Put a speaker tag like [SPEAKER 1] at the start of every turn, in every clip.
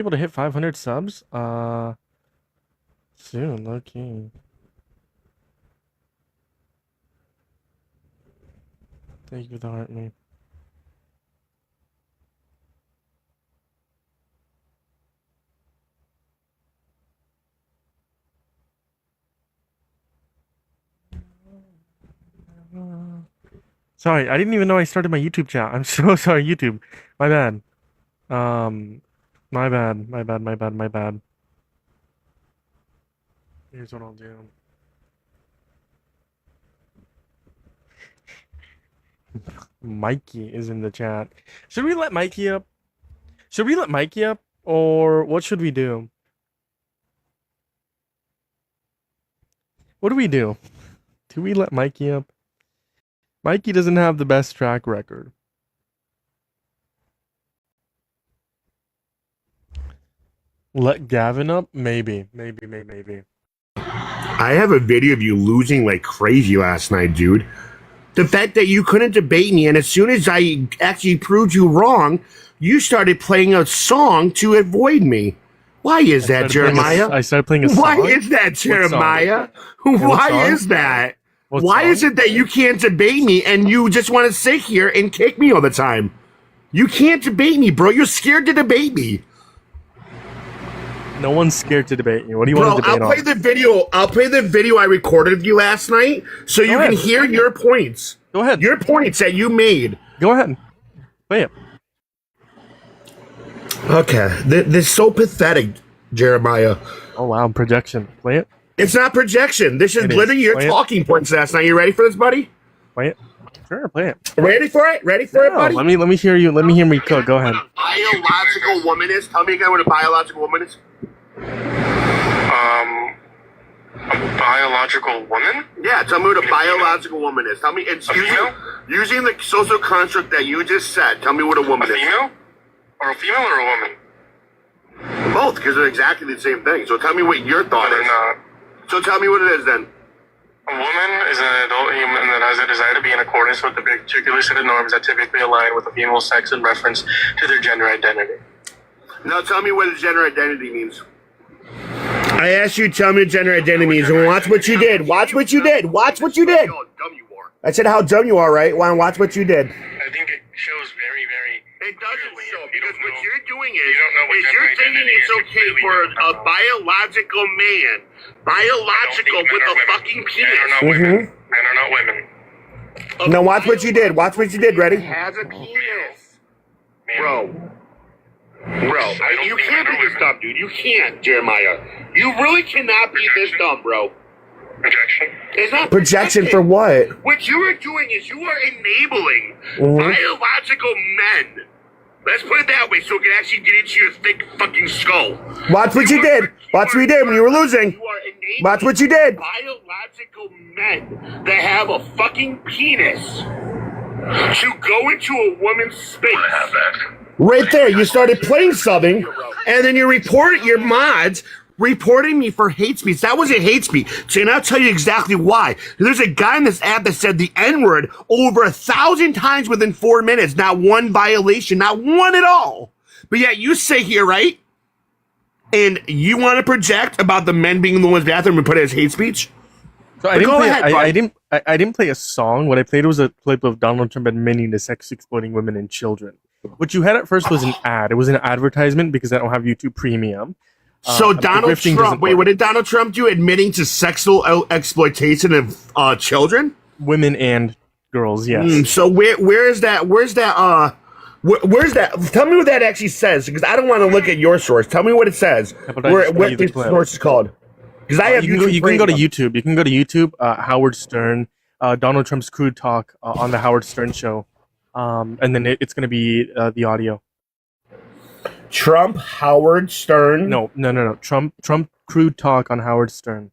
[SPEAKER 1] able to hit 500 subs? Soon, low key. Thank you for the heart, man. Sorry, I didn't even know I started my YouTube channel. I'm so sorry, YouTube. My bad. Um, my bad, my bad, my bad, my bad. Here's what I'll do. Mikey is in the chat. Should we let Mikey up? Should we let Mikey up? Or what should we do? What do we do? Do we let Mikey up? Mikey doesn't have the best track record. Let Gavin up? Maybe.
[SPEAKER 2] I have a video of you losing like crazy last night, dude. The fact that you couldn't debate me, and as soon as I actually proved you wrong, you started playing a song to avoid me. Why is that, Jeremiah?
[SPEAKER 1] I started playing a song.
[SPEAKER 2] Why is that, Jeremiah? Why is that? Why is it that you can't debate me and you just want to sit here and kick me all the time? You can't debate me, bro. You're scared to debate me.
[SPEAKER 1] No one's scared to debate you. What do you want to debate on?
[SPEAKER 2] I'll play the video I recorded of you last night so you can hear your points.
[SPEAKER 1] Go ahead.
[SPEAKER 2] Your points that you made.
[SPEAKER 1] Go ahead. Play it.
[SPEAKER 2] Okay. This is so pathetic, Jeremiah.
[SPEAKER 1] Oh, wow. Projection. Play it.
[SPEAKER 2] It's not projection. This is literally your talking points last night. You ready for this, buddy?
[SPEAKER 1] Play it. Sure, play it.
[SPEAKER 2] Ready for it? Ready for it, buddy?
[SPEAKER 1] Let me hear you. Let me hear me cook. Go ahead.
[SPEAKER 2] What a biological woman is? Tell me again what a biological woman is.
[SPEAKER 3] A biological woman?
[SPEAKER 2] Yeah, tell me what a biological woman is. Tell me, it's using the social construct that you just said. Tell me what a woman is.
[SPEAKER 3] A female? Or a female or a woman?
[SPEAKER 2] Both, because they're exactly the same thing. So tell me what your thought is.
[SPEAKER 3] Not.
[SPEAKER 2] So tell me what it is then.
[SPEAKER 3] A woman is an adult human that has a desire to be in accordance with the particular set of norms that typically align with the female sex in reference to their gender identity.
[SPEAKER 2] Now tell me what a gender identity means. I asked you to tell me what gender identity means, and watch what you did. Watch what you did. Watch what you did. How dumb you are. I said how dumb you are, right? Watch what you did.
[SPEAKER 3] I think it shows very, very...
[SPEAKER 2] It doesn't show, because what you're doing is you're thinking it's okay for a biological man, biological with a fucking penis.
[SPEAKER 3] Men are not women. Men are not women.
[SPEAKER 2] Now watch what you did. Watch what you did. Ready? Has a penis. Bro, you can't be this dumb, dude. You can't, Jeremiah. You really cannot be this dumb, bro.
[SPEAKER 3] Projection?
[SPEAKER 2] It's not projection for what? What you are doing is you are enabling biological men. Let's put it that way so it can actually get into your thick fucking skull. Watch what you did. Watch what you did when you were losing. Watch what you did. Biological men that have a fucking penis to go into a woman's space. Right there, you started playing something, and then you reported your mods reporting me for hate speech. That wasn't hate speech. And I'll tell you exactly why. There's a guy in this app that said the N-word over 1,000 times within 4 minutes. Not one violation, not one at all. But yet you sit here, right? And you want to project about the men being in the women's bathroom and put it as hate speech?
[SPEAKER 1] So I didn't play a song. What I played was a clip of Donald Trump admitting to sex exploiting women and children. What you had at first was an ad. It was an advertisement because I don't have YouTube Premium. So Donald Trump, wait, what did Donald Trump do? Admitting to sexual exploitation of children? Women and girls, yes. So where's that? Where's that? Tell me what that actually says, because I don't want to look at your source. Tell me what it says. What the source is called. Because I have you can go to YouTube. You can go to YouTube, Howard Stern, Donald Trump's Crude Talk on the Howard Stern Show. And then it's going to be the audio. Trump, Howard Stern. No. Trump Crude Talk on Howard Stern.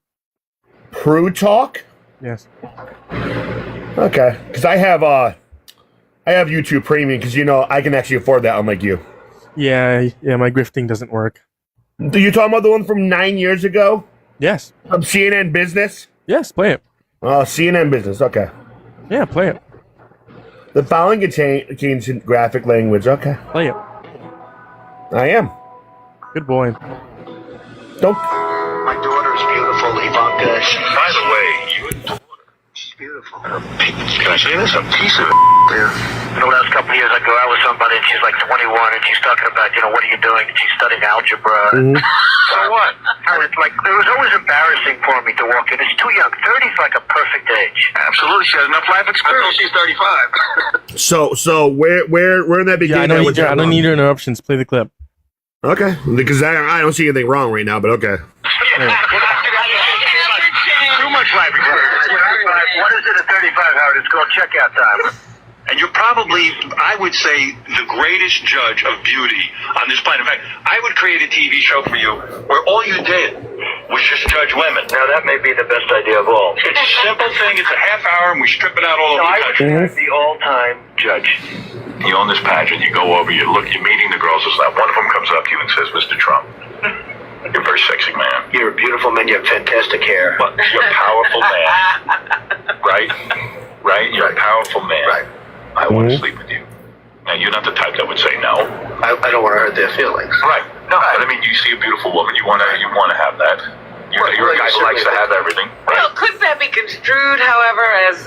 [SPEAKER 1] Crude Talk? Yes. Okay, because I have YouTube Premium, because I can actually afford that, unlike you. Yeah. My grifting doesn't work. Do you talking about the one from 9 years ago? Yes. From CNN Business? Yes, play it. CNN Business. Okay. Yeah, play it. The following contains graphic language. Okay. Play it. I am. Good boy.
[SPEAKER 2] Don't.
[SPEAKER 4] My daughter is beautiful, Ivanka.
[SPEAKER 5] By the way,
[SPEAKER 4] She's beautiful.
[SPEAKER 5] can I say this? A piece of it.
[SPEAKER 4] Yeah. In the last couple of years, I go out with somebody, and she's like 21, and she's talking about, what are you doing? And she's studying algebra.
[SPEAKER 5] So what?
[SPEAKER 4] And it's like, it was always embarrassing for me to walk in. It's too young. 30 is like a perfect age.
[SPEAKER 5] Absolutely, she has enough life experience. She's 35.
[SPEAKER 2] So where in that
[SPEAKER 1] Yeah,
[SPEAKER 2] beginning?
[SPEAKER 1] I don't need your interruptions. Play the clip.
[SPEAKER 2] Okay, because I don't see anything wrong right now, but okay.
[SPEAKER 4] Too much life experience. What is it at 35, Howard? It's called checkout time.
[SPEAKER 5] And you're probably, I would say, the greatest judge of beauty on this planet. In fact, I would create a TV show for you where all you did was just judge women.
[SPEAKER 4] Now, that may be the best idea of all.
[SPEAKER 5] It's a simple thing. It's a half hour, and we strip it out all over the
[SPEAKER 4] I would
[SPEAKER 5] country.
[SPEAKER 4] say I'm the all-time judge.
[SPEAKER 5] You own this pageant. You go over, you're meeting the girls. One of them comes up to you and says, Mr. Trump, you're a very sexy man.
[SPEAKER 4] You're a beautiful man. You have fantastic hair.
[SPEAKER 5] But you're a powerful man. Right? Right? You're a powerful man.
[SPEAKER 4] Right.
[SPEAKER 5] I want to sleep with you. Now, you're not the type that would say no.
[SPEAKER 4] I don't want to hurt their feelings.
[SPEAKER 5] Right. No, but I mean, you see a beautiful woman, you want to have that. You're a guy who likes to have everything, right?
[SPEAKER 6] Well, could that be construed, however, as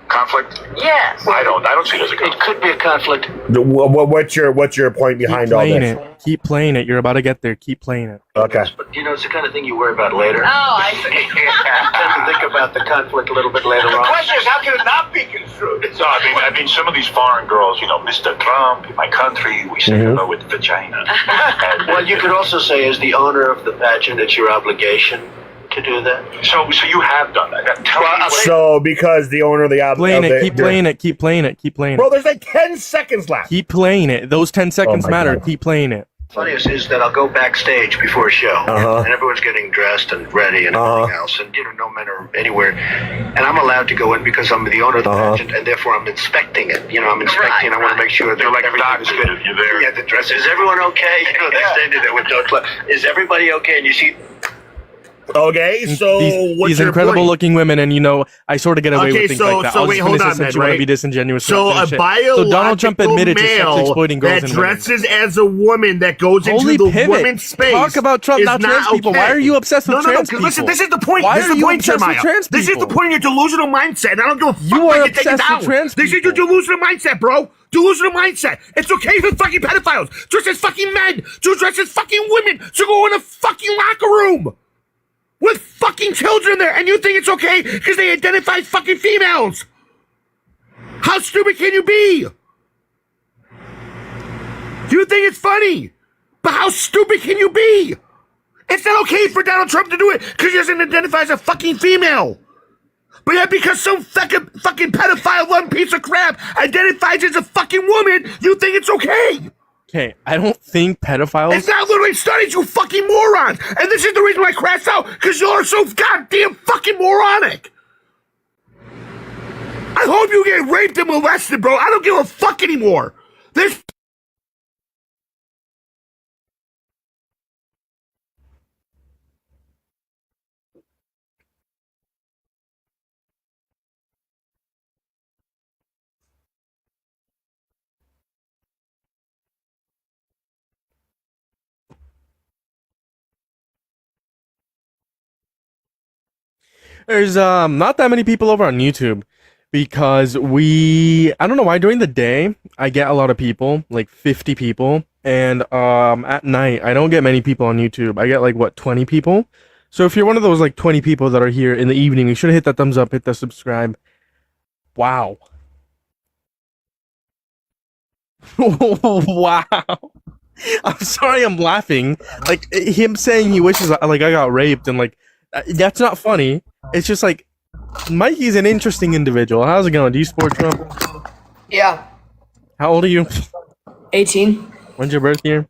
[SPEAKER 5] Conflict?
[SPEAKER 6] yes?
[SPEAKER 5] I don't see it as a
[SPEAKER 4] It
[SPEAKER 5] conflict.
[SPEAKER 4] could be a conflict.
[SPEAKER 2] What's your point behind all
[SPEAKER 1] Playing
[SPEAKER 2] this?
[SPEAKER 1] it. Keep playing it. You're about to get there. Keep playing it.
[SPEAKER 2] Okay.
[SPEAKER 4] But, it's the kind of thing you worry about later.
[SPEAKER 6] Oh, I see.
[SPEAKER 4] Tend to think about the conflict a little bit later on.
[SPEAKER 5] question is, how can it not be construed? So, I mean, some of these foreign girls, Mr. Trump, in my country, we say hello with vagina. And,
[SPEAKER 4] Well, you could also say, as the owner of the pageant, it's your obligation to do that.
[SPEAKER 5] so you have done that. Tell me what-
[SPEAKER 2] So because the owner of the
[SPEAKER 1] Playing it. Keep playing it. Keep playing it. Keep playing
[SPEAKER 2] Bro,
[SPEAKER 1] it.
[SPEAKER 2] there's like 10 seconds left.
[SPEAKER 1] Keep playing it. Those 10 seconds
[SPEAKER 2] my
[SPEAKER 1] matter.
[SPEAKER 2] God.
[SPEAKER 1] Keep playing it.
[SPEAKER 4] Funniest is that I'll go backstage before a show, and everyone's getting dressed and ready and everything else, and no men are anywhere, and I'm allowed to go in because I'm the owner of the pageant, and therefore I'm inspecting it. I'm inspecting. I want to make sure that
[SPEAKER 5] You're like
[SPEAKER 4] everything
[SPEAKER 5] Doc
[SPEAKER 4] is
[SPEAKER 5] Spit if you're there.
[SPEAKER 4] Yeah, the dress. Is everyone okay? They stated that with no clue. Is everybody okay? And you see.
[SPEAKER 2] Okay, so what's
[SPEAKER 1] these
[SPEAKER 2] your
[SPEAKER 1] incredible
[SPEAKER 2] point?
[SPEAKER 1] looking women, and I sort of get away
[SPEAKER 2] Okay,
[SPEAKER 1] with things
[SPEAKER 2] so-
[SPEAKER 1] like that.
[SPEAKER 2] so
[SPEAKER 1] I was
[SPEAKER 2] wait,
[SPEAKER 1] just
[SPEAKER 2] hold
[SPEAKER 1] gonna
[SPEAKER 2] on
[SPEAKER 1] say,
[SPEAKER 2] then,
[SPEAKER 1] since you want to
[SPEAKER 2] right?
[SPEAKER 1] be disingenuous.
[SPEAKER 2] So
[SPEAKER 1] about
[SPEAKER 2] a
[SPEAKER 1] this shit.
[SPEAKER 2] biological
[SPEAKER 1] So Donald Trump admitted to sex
[SPEAKER 2] male
[SPEAKER 1] exploiting girls
[SPEAKER 2] that
[SPEAKER 1] and women.
[SPEAKER 2] dresses as a woman that goes
[SPEAKER 1] Holy
[SPEAKER 2] into the
[SPEAKER 1] pivot.
[SPEAKER 2] woman's space.
[SPEAKER 1] Talk about Trump,
[SPEAKER 2] is
[SPEAKER 1] not trans people.
[SPEAKER 2] okay.
[SPEAKER 1] Why are you obsessed with
[SPEAKER 2] no,
[SPEAKER 1] trans
[SPEAKER 2] 'cause listen,
[SPEAKER 1] people?
[SPEAKER 2] this is the point.
[SPEAKER 1] Why
[SPEAKER 2] this is
[SPEAKER 1] are
[SPEAKER 2] the
[SPEAKER 1] you
[SPEAKER 2] point,
[SPEAKER 1] obsessed with
[SPEAKER 2] Jeremiah.
[SPEAKER 1] trans
[SPEAKER 2] This is the
[SPEAKER 1] people?
[SPEAKER 2] point of your delusional mindset. And I don't give a fuck
[SPEAKER 1] You
[SPEAKER 2] when
[SPEAKER 1] are
[SPEAKER 2] you take it
[SPEAKER 1] obsessed
[SPEAKER 2] down.
[SPEAKER 1] with trans
[SPEAKER 2] This is your
[SPEAKER 1] people.
[SPEAKER 2] delusional mindset, bro. Delusional mindset. It's okay for fucking pedophiles, dress as fucking men, to dress as fucking women, to go in a fucking locker room with fucking children there, and you think it's okay because they identify as fucking females. How stupid can you be? You think it's funny, but how stupid can you be? It's not okay for Donald Trump to do it because he doesn't identify as a fucking female. But yet because some fucking pedophile one piece of crap identifies as a fucking woman, you think it's okay.
[SPEAKER 1] Okay, I don't think pedophiles.
[SPEAKER 2] It's not literally studies, you fucking morons. And this is the reason why I crashed out, because y'all are so goddamn fucking moronic. I hope you get raped and molested, bro. I don't give a fuck anymore. This.
[SPEAKER 1] There's not that many people over on YouTube because I don't know why during the day I get a lot of people, like 50 people, and at night I don't get many people on YouTube. I get like 20 people. So if you're one of those like 20 people that are here in the evening, you should hit that thumbs up, hit the subscribe. Wow. Wow. I'm sorry I'm laughing. Like him saying he wishes like I got raped and like that's not funny. It's just like Mikey's an interesting individual. How's it going? Do you sport Trump?
[SPEAKER 7] Yeah,
[SPEAKER 1] How old are you?
[SPEAKER 7] 18,
[SPEAKER 1] When's your birth year?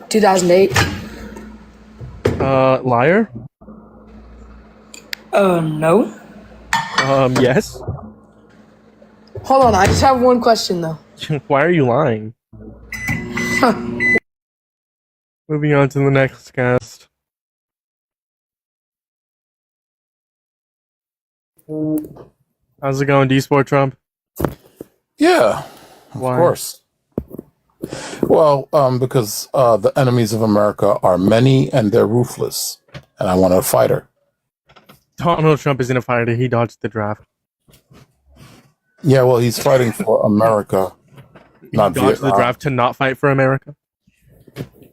[SPEAKER 7] 2008.
[SPEAKER 1] Liar?
[SPEAKER 7] No.
[SPEAKER 1] Yes.
[SPEAKER 7] Hold on, I just have one question though.
[SPEAKER 1] Why are you lying? Moving on to the next cast. How's it going? Do you sport Trump?
[SPEAKER 8] Yeah, of
[SPEAKER 1] Why?
[SPEAKER 8] course. Well, because the enemies of America are many and they're ruthless, and I want a fighter.
[SPEAKER 1] Donald Trump isn't a fighter. He dodged the draft.
[SPEAKER 8] Yeah, well, he's fighting for America,
[SPEAKER 1] He
[SPEAKER 8] not
[SPEAKER 1] dodged the
[SPEAKER 8] Vietnam.
[SPEAKER 1] draft to not fight for America.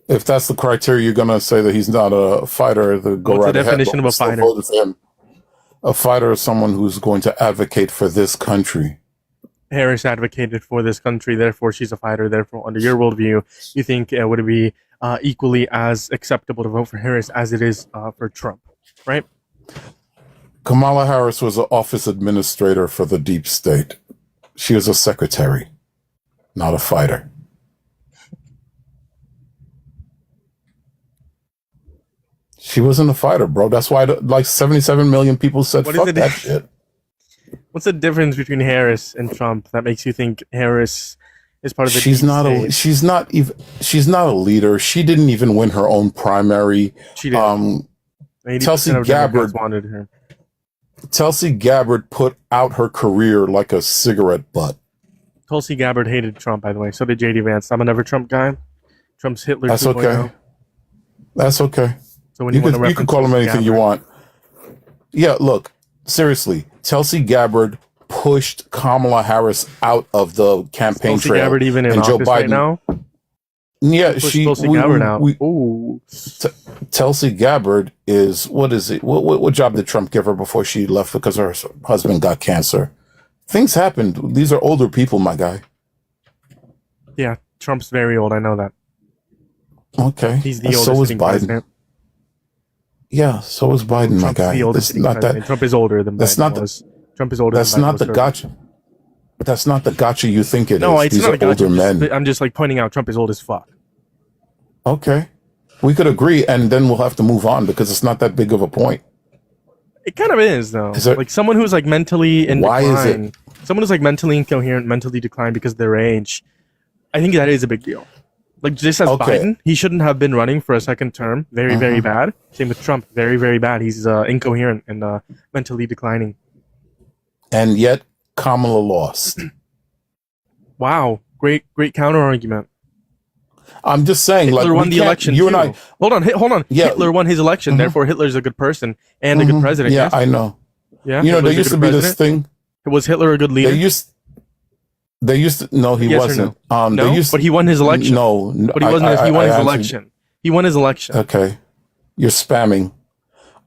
[SPEAKER 8] If that's the criteria, you're gonna say that he's not a fighter. Then go
[SPEAKER 1] What's
[SPEAKER 8] right
[SPEAKER 1] the
[SPEAKER 8] ahead.
[SPEAKER 1] definition
[SPEAKER 8] but
[SPEAKER 1] of a
[SPEAKER 8] we still
[SPEAKER 1] fighter?
[SPEAKER 8] voted for him. A fighter is someone who's going to advocate for this country.
[SPEAKER 1] Harris advocated for this country, therefore she's a fighter. Therefore, under your worldview, you think would it be equally as acceptable to vote for Harris as it is for Trump, right?
[SPEAKER 8] Kamala Harris was an office administrator for the deep state. She was a secretary, not a fighter. She wasn't a fighter, bro. That's why like 77 million people said,
[SPEAKER 1] What is
[SPEAKER 8] fuck
[SPEAKER 1] it-
[SPEAKER 8] that shit.
[SPEAKER 1] What's the difference between Harris and Trump that makes you think Harris is part of the
[SPEAKER 8] She's
[SPEAKER 1] deep
[SPEAKER 8] not
[SPEAKER 1] state?
[SPEAKER 8] she's not a leader. She didn't even win her own primary.
[SPEAKER 1] She did. 80%
[SPEAKER 8] Tulsi
[SPEAKER 1] of Democrats
[SPEAKER 8] Gabbard
[SPEAKER 1] wanted her.
[SPEAKER 8] Tulsi Gabbard put out her career like a cigarette butt.
[SPEAKER 1] Tulsi Gabbard hated Trump, by the way. So did JD Vance. I'm a never Trump guy. Trump's Hitler.
[SPEAKER 8] That's
[SPEAKER 1] 2.0.
[SPEAKER 8] okay. That's okay.
[SPEAKER 1] So when
[SPEAKER 8] You
[SPEAKER 1] want
[SPEAKER 8] could
[SPEAKER 1] to
[SPEAKER 8] you could call him
[SPEAKER 1] reference
[SPEAKER 8] anything you
[SPEAKER 1] Gabbard-
[SPEAKER 8] want. Yeah, look, seriously, Tulsi Gabbard pushed Kamala Harris out of the campaign
[SPEAKER 1] Tulsi
[SPEAKER 8] trail,
[SPEAKER 1] Gabbard even in
[SPEAKER 8] and Joe
[SPEAKER 1] office right
[SPEAKER 8] Biden.
[SPEAKER 1] now?
[SPEAKER 8] Yeah,
[SPEAKER 1] Push
[SPEAKER 8] she.
[SPEAKER 1] Tulsi
[SPEAKER 8] we-
[SPEAKER 1] Gabbard
[SPEAKER 8] we-
[SPEAKER 1] out.
[SPEAKER 8] we-
[SPEAKER 1] Ooh.
[SPEAKER 8] Tulsi Gabbard is what is it? What job did Trump give her before she left because her husband got cancer? Things happened. These are older people, my guy.
[SPEAKER 1] Yeah, Trump's very old. I know that.
[SPEAKER 8] Okay,
[SPEAKER 1] He's the
[SPEAKER 8] And
[SPEAKER 1] oldest
[SPEAKER 8] so is
[SPEAKER 1] sitting
[SPEAKER 8] Biden.
[SPEAKER 1] president.
[SPEAKER 8] Yeah, so is Biden, my
[SPEAKER 1] Trump's
[SPEAKER 8] guy.
[SPEAKER 1] the oldest
[SPEAKER 8] That's
[SPEAKER 1] sitting
[SPEAKER 8] not
[SPEAKER 1] president.
[SPEAKER 8] that.
[SPEAKER 1] Trump is older than
[SPEAKER 8] That's
[SPEAKER 1] Biden
[SPEAKER 8] not the-
[SPEAKER 1] was. Trump is older
[SPEAKER 8] That's
[SPEAKER 1] than Biden
[SPEAKER 8] not
[SPEAKER 1] was
[SPEAKER 8] the
[SPEAKER 1] earlier.
[SPEAKER 8] gotcha. That's not the gotcha you think it is.
[SPEAKER 1] No, it's
[SPEAKER 8] These
[SPEAKER 1] not
[SPEAKER 8] are
[SPEAKER 1] a gotcha.
[SPEAKER 8] older men.
[SPEAKER 1] I'm just like pointing out Trump is old as fuck.
[SPEAKER 8] Okay. We could agree, and then we'll have to move on because it's not that big of a point.
[SPEAKER 1] It kind of is though.
[SPEAKER 8] Is there-
[SPEAKER 1] Like someone who's like mentally in
[SPEAKER 8] Why is
[SPEAKER 1] decline.
[SPEAKER 8] it?
[SPEAKER 1] Someone who's like mentally incoherent, mentally declined because of their age. I think that is a big deal. Like just as
[SPEAKER 8] Okay.
[SPEAKER 1] Biden, he shouldn't have been running for a second term. Very, very bad. Same with Trump. Very, very bad. He's incoherent and mentally declining.
[SPEAKER 8] And yet, Kamala lost.
[SPEAKER 1] Wow. Great counter argument.
[SPEAKER 8] I'm just saying,
[SPEAKER 1] Hitler
[SPEAKER 8] like, we
[SPEAKER 1] won the
[SPEAKER 8] can't-
[SPEAKER 1] election.
[SPEAKER 8] You and
[SPEAKER 1] too.
[SPEAKER 8] I,
[SPEAKER 1] Hold on.
[SPEAKER 8] Yeah.
[SPEAKER 1] Hitler won his election. Therefore, Hitler's a good person and a good president.
[SPEAKER 8] yeah,
[SPEAKER 1] yes?
[SPEAKER 8] I know.
[SPEAKER 1] Yeah.
[SPEAKER 8] You know, there
[SPEAKER 1] Hitler's a
[SPEAKER 8] used to
[SPEAKER 1] good
[SPEAKER 8] be this
[SPEAKER 1] president?
[SPEAKER 8] thing.
[SPEAKER 1] Was Hitler a good leader?
[SPEAKER 8] They used to. No, he
[SPEAKER 1] Yes or
[SPEAKER 8] wasn't.
[SPEAKER 1] no?
[SPEAKER 8] They
[SPEAKER 1] No,
[SPEAKER 8] used
[SPEAKER 1] but he won his election.
[SPEAKER 8] No,
[SPEAKER 1] But he wasn't. He won his
[SPEAKER 8] answered-
[SPEAKER 1] election. He won his election.
[SPEAKER 8] Okay, you're spamming.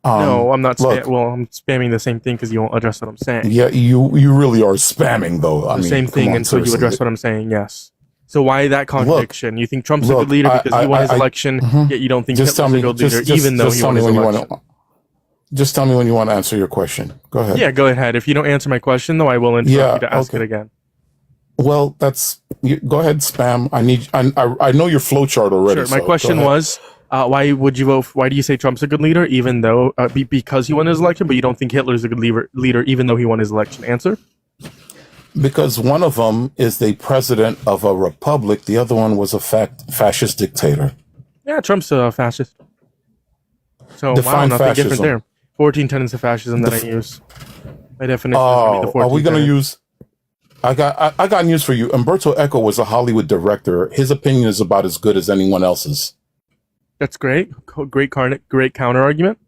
[SPEAKER 1] No, I'm not.
[SPEAKER 8] look.
[SPEAKER 1] Well, I'm spamming the same thing because you won't address what I'm saying.
[SPEAKER 8] Yeah, you really are spamming though. I
[SPEAKER 1] The
[SPEAKER 8] mean,
[SPEAKER 1] same
[SPEAKER 8] come
[SPEAKER 1] thing
[SPEAKER 8] on,
[SPEAKER 1] until you
[SPEAKER 8] seriously.
[SPEAKER 1] address what I'm saying. Yes. So why that contradiction? You think Trump's a
[SPEAKER 8] look,
[SPEAKER 1] good leader because he won his
[SPEAKER 8] I-
[SPEAKER 1] election, yet you don't think
[SPEAKER 8] Just tell
[SPEAKER 1] Hitler's
[SPEAKER 8] me.
[SPEAKER 1] a good leader,
[SPEAKER 8] Just
[SPEAKER 1] even though
[SPEAKER 8] just
[SPEAKER 1] he
[SPEAKER 8] tell
[SPEAKER 1] won
[SPEAKER 8] me
[SPEAKER 1] his
[SPEAKER 8] when you
[SPEAKER 1] election?
[SPEAKER 8] want to. Just tell me when you want to answer your question. Go ahead.
[SPEAKER 1] Yeah, go ahead. If you don't answer my question, though, I will interrupt
[SPEAKER 8] Yeah,
[SPEAKER 1] you to ask
[SPEAKER 8] okay.
[SPEAKER 1] it again.
[SPEAKER 8] Well, go ahead, spam. I know your flowchart already.
[SPEAKER 1] Sure. My
[SPEAKER 8] so
[SPEAKER 1] question
[SPEAKER 8] go ahead.
[SPEAKER 1] was, why would you vote? Why do you say Trump's a good leader, even though because he won his election, but you don't think Hitler's a good leader, even though he won his election? Answer.
[SPEAKER 8] Because one of them is the president of a republic, the other one was a fascist dictator.
[SPEAKER 1] Yeah, Trump's a fascist. So
[SPEAKER 8] Define
[SPEAKER 1] nothing different
[SPEAKER 8] fascism.
[SPEAKER 1] there. 14 tenets of fascism that I use. My definition is
[SPEAKER 8] Oh,
[SPEAKER 1] the 14
[SPEAKER 8] are we going to
[SPEAKER 1] tenets.
[SPEAKER 8] use? I got news for you. Umberto Eco was a Hollywood director. His opinion is about as good as anyone else's.
[SPEAKER 1] That's great. Great counter argument.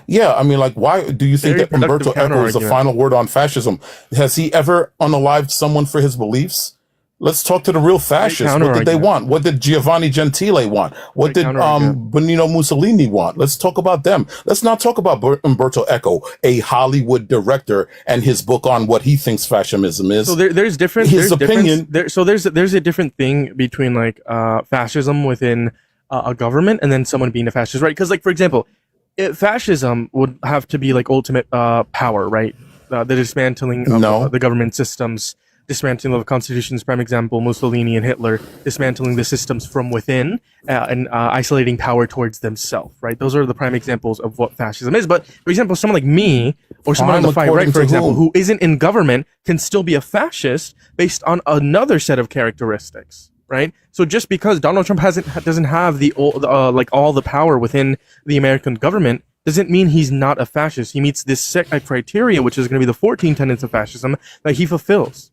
[SPEAKER 8] Yeah, I mean, like, why do you think
[SPEAKER 1] Very
[SPEAKER 8] that Umberto
[SPEAKER 1] productive
[SPEAKER 8] Eco is the
[SPEAKER 1] counter-argument.
[SPEAKER 8] final word on fascism? Has he ever unalived someone for his beliefs? Let's talk to the real fascists. What did they
[SPEAKER 1] counter-argument.
[SPEAKER 8] want? What did Giovanni Gentile want? What
[SPEAKER 1] Great
[SPEAKER 8] did
[SPEAKER 1] counter-argument.
[SPEAKER 8] Benito Mussolini want? Let's talk about them. Let's not talk about Umberto Eco, a Hollywood director, and his book on what he thinks fascism is.
[SPEAKER 1] So there's different.
[SPEAKER 8] His
[SPEAKER 1] there's difference-
[SPEAKER 8] opinion-
[SPEAKER 1] There, so there's a different thing between like fascism within a government and then someone being a fascist, right? Because like for example, fascism would have to be like ultimate power, right? The dismantling of
[SPEAKER 8] No.
[SPEAKER 1] the government systems, dismantling of the constitutions. Prime example: Mussolini and Hitler dismantling the systems from within and isolating power towards themselves, right? Those are the prime examples of what fascism is. But for example, someone like me or someone on
[SPEAKER 8] Prime
[SPEAKER 1] the far
[SPEAKER 8] according
[SPEAKER 1] right, for
[SPEAKER 8] to
[SPEAKER 1] example,
[SPEAKER 8] whom?
[SPEAKER 1] who isn't in government can still be a fascist based on another set of characteristics, right? So just because Donald Trump doesn't have like all the power within the American government doesn't mean he's not a fascist. He meets this criteria, which is going to be the 14 tenets of fascism that he fulfills.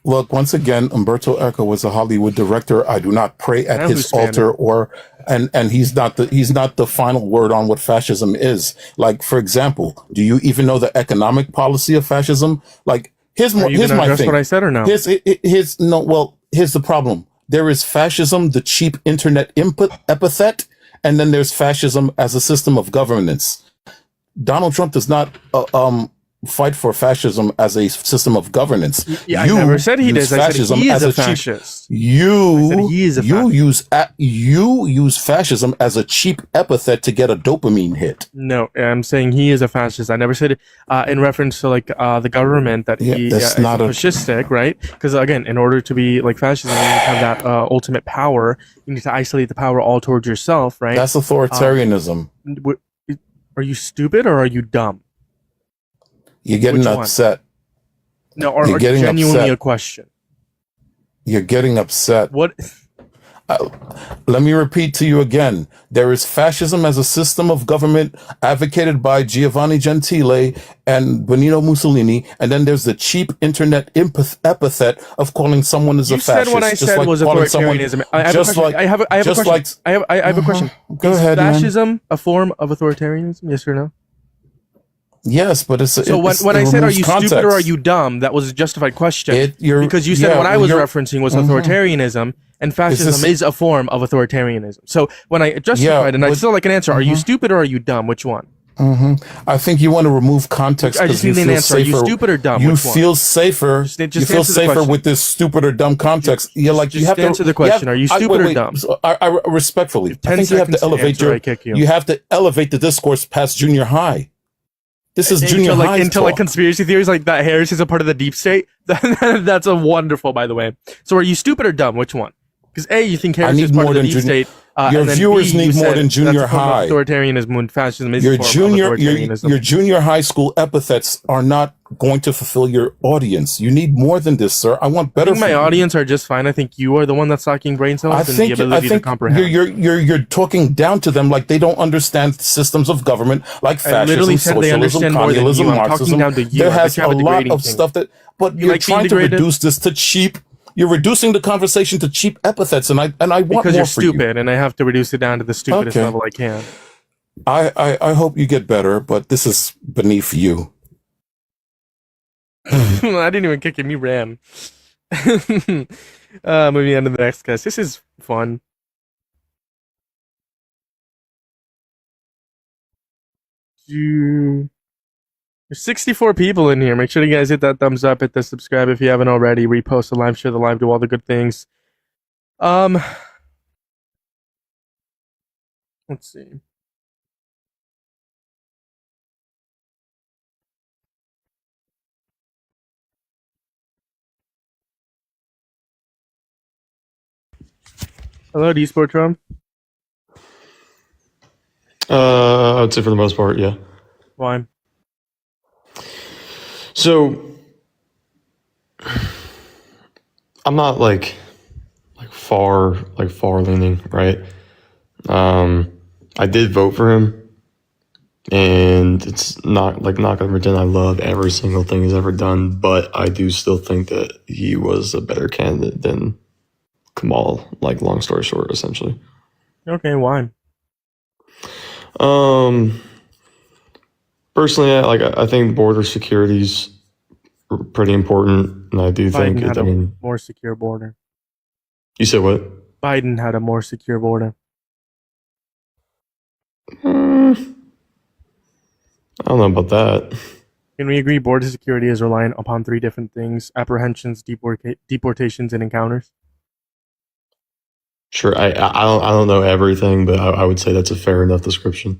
[SPEAKER 8] Look, once again, Umberto Eco was a Hollywood director. I do not pray
[SPEAKER 1] I
[SPEAKER 8] at
[SPEAKER 1] know who's
[SPEAKER 8] his altar, and he's not the final word on what fascism is. Like, for example, do you even know the economic policy of fascism? Like, here's
[SPEAKER 1] Are you
[SPEAKER 8] here's
[SPEAKER 1] gonna
[SPEAKER 8] my
[SPEAKER 1] address
[SPEAKER 8] thing.
[SPEAKER 1] what I said or no?
[SPEAKER 8] Here's no. Well, here's the problem. There is fascism, the cheap internet input epithet, and then there's fascism as a system of governance. Donald Trump does not fight for fascism as a system of governance.
[SPEAKER 1] Yeah, I never said he
[SPEAKER 8] use
[SPEAKER 1] does. I said he is a
[SPEAKER 8] cheap.
[SPEAKER 1] fascist.
[SPEAKER 8] You
[SPEAKER 1] I said he is a
[SPEAKER 8] you use fascism as a cheap epithet to get a dopamine hit.
[SPEAKER 1] No, I'm saying he is a fascist. I never said it in reference to like the government that
[SPEAKER 8] Yeah,
[SPEAKER 1] he
[SPEAKER 8] that's
[SPEAKER 1] is
[SPEAKER 8] not a-
[SPEAKER 1] fascistic, right? Because again, in order to be like fascism, you need to have that ultimate power. You need to isolate the power all towards yourself, right?
[SPEAKER 8] That's authoritarianism.
[SPEAKER 1] Are you stupid or are you dumb?
[SPEAKER 8] You're getting
[SPEAKER 1] Which one?
[SPEAKER 8] upset.
[SPEAKER 1] No, or
[SPEAKER 8] You're getting
[SPEAKER 1] genuinely
[SPEAKER 8] upset.
[SPEAKER 1] a question.
[SPEAKER 8] You're getting upset.
[SPEAKER 1] What?
[SPEAKER 8] Let me repeat to you again. There is fascism as a system of government advocated by Giovanni Gentile and Benito Mussolini, and then there's the cheap internet epithet of calling someone as
[SPEAKER 1] You
[SPEAKER 8] a fascist.
[SPEAKER 1] said what I
[SPEAKER 8] just
[SPEAKER 1] said
[SPEAKER 8] like
[SPEAKER 1] was
[SPEAKER 8] calling someone-
[SPEAKER 1] authoritarianism. I have
[SPEAKER 8] just
[SPEAKER 1] a question.
[SPEAKER 8] like-
[SPEAKER 1] I have a
[SPEAKER 8] just
[SPEAKER 1] question.
[SPEAKER 8] like-
[SPEAKER 1] I have a question.
[SPEAKER 8] Go
[SPEAKER 1] Is
[SPEAKER 8] ahead, man.
[SPEAKER 1] fascism a form of authoritarianism? Yes or no?
[SPEAKER 8] Yes, but it's
[SPEAKER 1] So when I said, "Are you stupid or are you dumb?" That was a justified question because you said what I was referencing was authoritarianism, and fascism is a form of authoritarianism. So when I justified, and I still like an answer, are you stupid or are you dumb? Which one?
[SPEAKER 8] I think you want to remove context.
[SPEAKER 1] I just
[SPEAKER 8] 'cause you
[SPEAKER 1] need an
[SPEAKER 8] feel
[SPEAKER 1] answer. Are you
[SPEAKER 8] safer-
[SPEAKER 1] stupid or dumb?
[SPEAKER 8] You
[SPEAKER 1] Which one?
[SPEAKER 8] feel safer.
[SPEAKER 1] Just
[SPEAKER 8] you feel
[SPEAKER 1] answer the
[SPEAKER 8] safer
[SPEAKER 1] question.
[SPEAKER 8] with this stupid or dumb context. You're like you
[SPEAKER 1] just
[SPEAKER 8] have to
[SPEAKER 1] answer the question. Are you stupid or dumb?
[SPEAKER 8] So I respectfully, I
[SPEAKER 1] 10
[SPEAKER 8] think you have
[SPEAKER 1] seconds
[SPEAKER 8] to
[SPEAKER 1] to
[SPEAKER 8] elevate
[SPEAKER 1] answer,
[SPEAKER 8] your.
[SPEAKER 1] I kick you.
[SPEAKER 8] You have to elevate the discourse past junior high. This is junior high
[SPEAKER 1] Until like conspiracy theories like that Harris is a part of the deep state. That's a wonderful, by the way. So are you stupid or dumb? Which one? Because A, you think Harris
[SPEAKER 8] need
[SPEAKER 1] is part
[SPEAKER 8] more
[SPEAKER 1] of the
[SPEAKER 8] than
[SPEAKER 1] deep
[SPEAKER 8] junior-
[SPEAKER 1] state.
[SPEAKER 8] Your
[SPEAKER 1] and then
[SPEAKER 8] viewers
[SPEAKER 1] B, you
[SPEAKER 8] need more
[SPEAKER 1] said
[SPEAKER 8] than junior
[SPEAKER 1] that's a form of
[SPEAKER 8] high.
[SPEAKER 1] authoritarianism when fascism is
[SPEAKER 8] Your
[SPEAKER 1] a form
[SPEAKER 8] junior
[SPEAKER 1] of authoritarianism.
[SPEAKER 8] your junior high school epithets are not going to fulfill your audience. You need more than this, sir. I want
[SPEAKER 1] I
[SPEAKER 8] better.
[SPEAKER 1] think my
[SPEAKER 8] for you.
[SPEAKER 1] audience are just fine. I think you are the one that's lacking brain cells and the ability to comprehend.
[SPEAKER 8] you're talking down to them like they don't understand systems of government like
[SPEAKER 1] I literally
[SPEAKER 8] fascism,
[SPEAKER 1] said they
[SPEAKER 8] socialism,
[SPEAKER 1] understand more than
[SPEAKER 8] communism,
[SPEAKER 1] you. I'm talking
[SPEAKER 8] Marxism.
[SPEAKER 1] down to you.
[SPEAKER 8] There
[SPEAKER 1] I bet
[SPEAKER 8] has
[SPEAKER 1] you
[SPEAKER 8] a
[SPEAKER 1] have a
[SPEAKER 8] lot
[SPEAKER 1] degrading
[SPEAKER 8] of
[SPEAKER 1] thing.
[SPEAKER 8] stuff that, but
[SPEAKER 1] You
[SPEAKER 8] you're
[SPEAKER 1] like being
[SPEAKER 8] trying to
[SPEAKER 1] degraded?
[SPEAKER 8] reduce this to cheap. You're reducing the conversation to cheap epithets, and I want
[SPEAKER 1] Because
[SPEAKER 8] more
[SPEAKER 1] you're
[SPEAKER 8] for you.
[SPEAKER 1] stupid, and I have to reduce it down to the stupidest
[SPEAKER 8] Okay.
[SPEAKER 1] level I can.
[SPEAKER 8] I hope you get better, but this is beneath you.
[SPEAKER 1] I didn't even kick him. You ran. Moving on to the next cast. This is fun. There's 64 people in here. Make sure you guys hit that thumbs up, hit the subscribe if you haven't already, repost the live, share the live, do all the good things. Let's see. Hello, D-Sportron.
[SPEAKER 9] I'd say for the most part, yeah.
[SPEAKER 1] Why?
[SPEAKER 9] So I'm not like far leaning, right? I did vote for him, and it's not gonna pretend I love every single thing he's ever done, but I do still think that he was a better candidate than Kamal. Like, long story short, essentially.
[SPEAKER 1] Okay, why?
[SPEAKER 9] Personally, I think border security's pretty important, and I do think
[SPEAKER 1] Biden
[SPEAKER 9] it.
[SPEAKER 1] had
[SPEAKER 9] I
[SPEAKER 1] a
[SPEAKER 9] mean,
[SPEAKER 1] more secure border.
[SPEAKER 9] you said what?
[SPEAKER 1] Biden had a more secure border.
[SPEAKER 9] I don't know about that.
[SPEAKER 1] Can we agree border security is reliant upon three different things: apprehensions, deportations, and encounters?
[SPEAKER 9] Sure, I don't know everything, but I would say that's a fair enough description.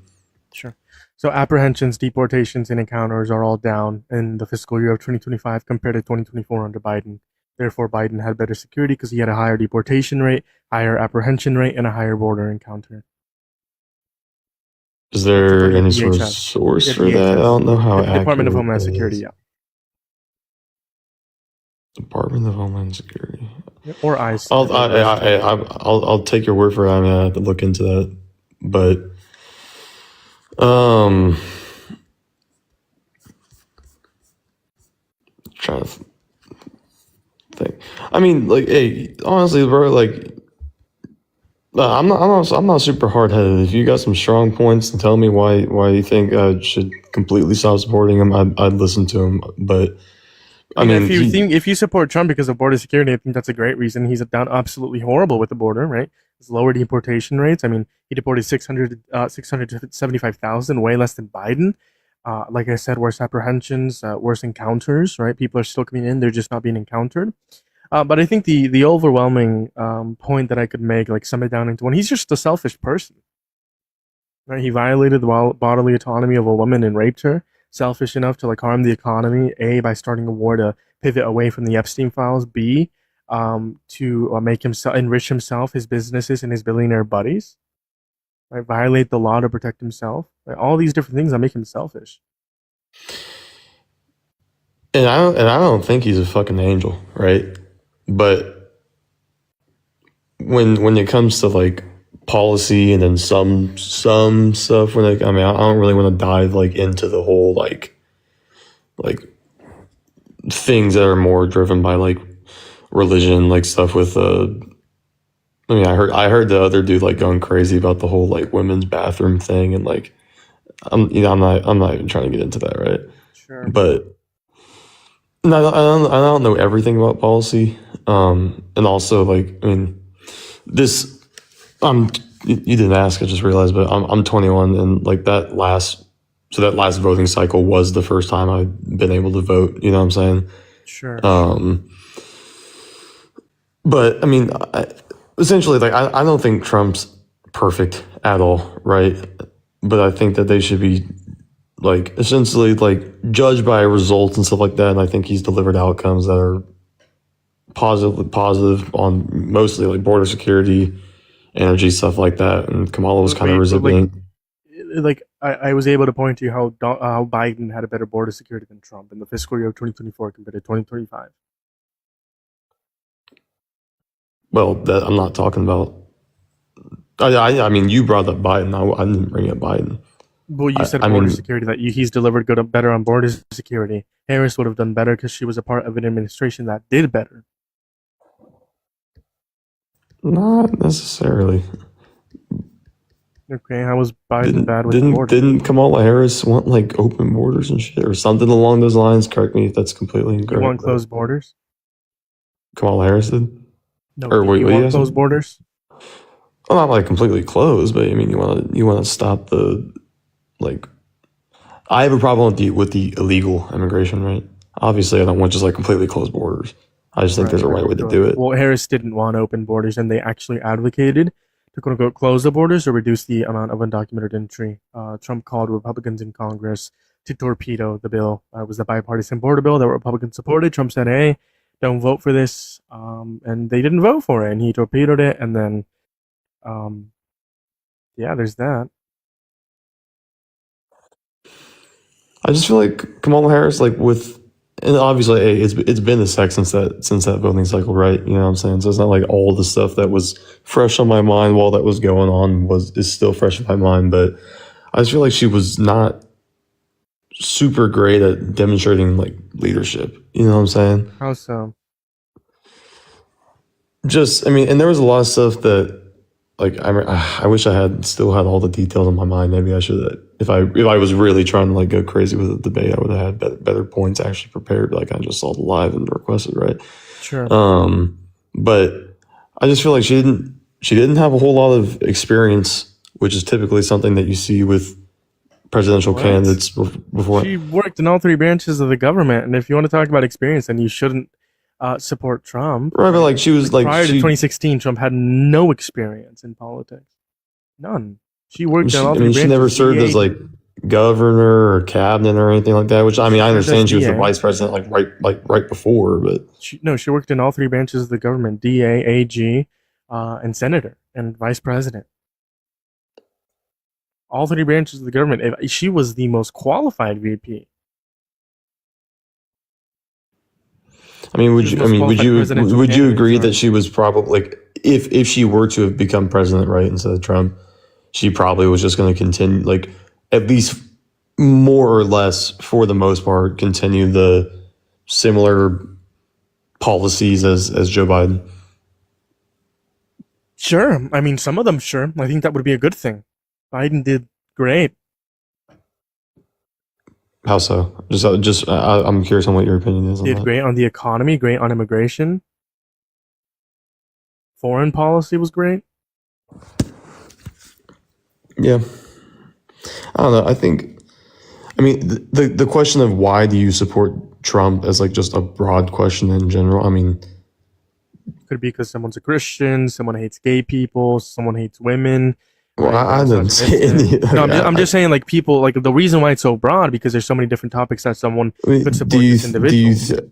[SPEAKER 1] Sure. So apprehensions, deportations, and encounters are all down in the fiscal year of 2025 compared to 2024 under Biden. Therefore, Biden had better security because he had a higher deportation rate, higher apprehension rate, and a higher border encounter.
[SPEAKER 9] Is there any sort of
[SPEAKER 1] DHS.
[SPEAKER 9] source
[SPEAKER 1] Yeah,
[SPEAKER 9] for that? I
[SPEAKER 1] DHS.
[SPEAKER 9] don't know how
[SPEAKER 1] Department of
[SPEAKER 9] accurate
[SPEAKER 1] Homeland
[SPEAKER 9] that
[SPEAKER 1] Security,
[SPEAKER 9] is.
[SPEAKER 1] yeah.
[SPEAKER 9] Department of Homeland Security.
[SPEAKER 1] Or ICE.
[SPEAKER 9] I'll take your word for it. I mean, I have to look into that, but trying to thing. I mean, like, hey, honestly, bro, like, I'm not super hard headed. If you got some strong points and tell me why you think I should completely stop supporting him, I'd listen to him. But I mean,
[SPEAKER 1] if you support Trump because of border security, I think that's a great reason. He's done absolutely horrible with the border, right? He's lower deportation rates. I mean, he deported 675,000, way less than Biden. Like I said, worse apprehensions, worse encounters, right? People are still coming in; they're just not being encountered. But I think the overwhelming point that I could make, like sum it down into one, he's just a selfish person. Right? He violated the bodily autonomy of a woman and raped her. Selfish enough to like harm the economy. A, by starting a war to pivot away from the Epstein files. B, to make himself enrich himself, his businesses, and his billionaire buddies. Right? Violate the law to protect himself. Right? All these different things that make him selfish.
[SPEAKER 9] And I don't think he's a fucking angel, right? But when it comes to like policy and then some stuff, when I don't really want to dive like into the whole like things that are more driven by like religion, like stuff with I heard the other dude like going crazy about the whole like women's bathroom thing, and like I'm not even trying to get into that, right?
[SPEAKER 1] Sure.
[SPEAKER 9] But no, I don't know everything about policy. And also, like, I mean, you didn't ask, I just realized, but I'm 21, and like that last voting cycle was the first time I've been able to vote. You know what I'm saying?
[SPEAKER 1] Sure.
[SPEAKER 9] But I mean, essentially, like, I don't think Trump's perfect at all, right? But I think that they should be like essentially like judged by results and stuff like that. And I think he's delivered outcomes that are positive on mostly like border security, energy, stuff like that. And Kamala was kind of resilient.
[SPEAKER 1] Like I was able to point to you how Biden had a better border security than Trump in the fiscal year of 2024 compared to 2025.
[SPEAKER 9] Well, that I'm not talking about. I mean, you brought up Biden. I didn't bring up Biden.
[SPEAKER 1] Well, you said border security, that he's delivered better on border security. Harris would have done better because she was a part of an administration that did better.
[SPEAKER 9] Not necessarily.
[SPEAKER 1] Okay, how was Biden bad with the border?
[SPEAKER 9] Didn't Kamala Harris want like open borders and shit or something along those lines? Correct me if that's completely incorrect.
[SPEAKER 1] You want closed borders?
[SPEAKER 9] Kamala Harris did?
[SPEAKER 1] No, or you want closed borders?
[SPEAKER 9] Well, not like completely closed, but I mean, you want to stop the like. I have a problem with the illegal immigration, right? Obviously, I don't want just like completely closed borders. I just think there's a right way to do it.
[SPEAKER 1] Well, Harris didn't want open borders, and they actually advocated to quote unquote close the borders or reduce the amount of undocumented entry. Trump called Republicans in Congress to torpedo the bill. It was the bipartisan border bill that Republicans supported. Trump said, "Hey, don't vote for this," and they didn't vote for it, and he torpedoed it. And then, yeah, there's that.
[SPEAKER 9] I just feel like Kamala Harris, like and obviously, hey, it's been a sec since that voting cycle, right? You know what I'm saying? So it's not like all the stuff that was fresh on my mind while that was going on is still fresh in my mind. But I just feel like she was not super great at demonstrating like leadership. You know what I'm saying?
[SPEAKER 1] How so?
[SPEAKER 9] Just, I mean, and there was a lot of stuff that like I wish I had still had all the details in my mind. Maybe I should. If I was really trying to like go crazy with the debate, I would have had better points actually prepared. Like I just saw the live and requested, right?
[SPEAKER 1] Sure.
[SPEAKER 9] But I just feel like she didn't have a whole lot of experience, which is typically something that you see with presidential candidates before.
[SPEAKER 1] She worked in all three branches of the government, and if you want to talk about experience, then you shouldn't support Trump.
[SPEAKER 9] Right, but like she was like
[SPEAKER 1] prior to 2016, Trump had no experience in politics. None. She worked in all three branches.
[SPEAKER 9] She never served as like governor or cabinet or anything like that. Which I mean, I understand she was the vice president right before, but
[SPEAKER 1] she worked in all three branches of the government: DA, AG, and senator and vice president. All three branches of the government. She was the most qualified VP.
[SPEAKER 9] I mean, would you agree that she was probably like if she were to have become president, right, instead of Trump, she probably was just going to continue, like at least more or less for the most part, continue the similar policies as Joe Biden?
[SPEAKER 1] Sure. I mean, some of them, sure. I think that would be a good thing. Biden did great.
[SPEAKER 9] How so? I'm curious on what your opinion is on
[SPEAKER 1] Did
[SPEAKER 9] that.
[SPEAKER 1] great on the economy, great on immigration. Foreign policy was great.
[SPEAKER 9] Yeah. I don't know. I mean, the question of why do you support Trump as like just a broad question in general. I mean,
[SPEAKER 1] could be because someone's a Christian, someone hates gay people, someone hates women.
[SPEAKER 9] well, I didn't say any.
[SPEAKER 1] No, I'm just saying, like, people, like, the reason why it's so broad because there's so many different topics that someone could support this individual.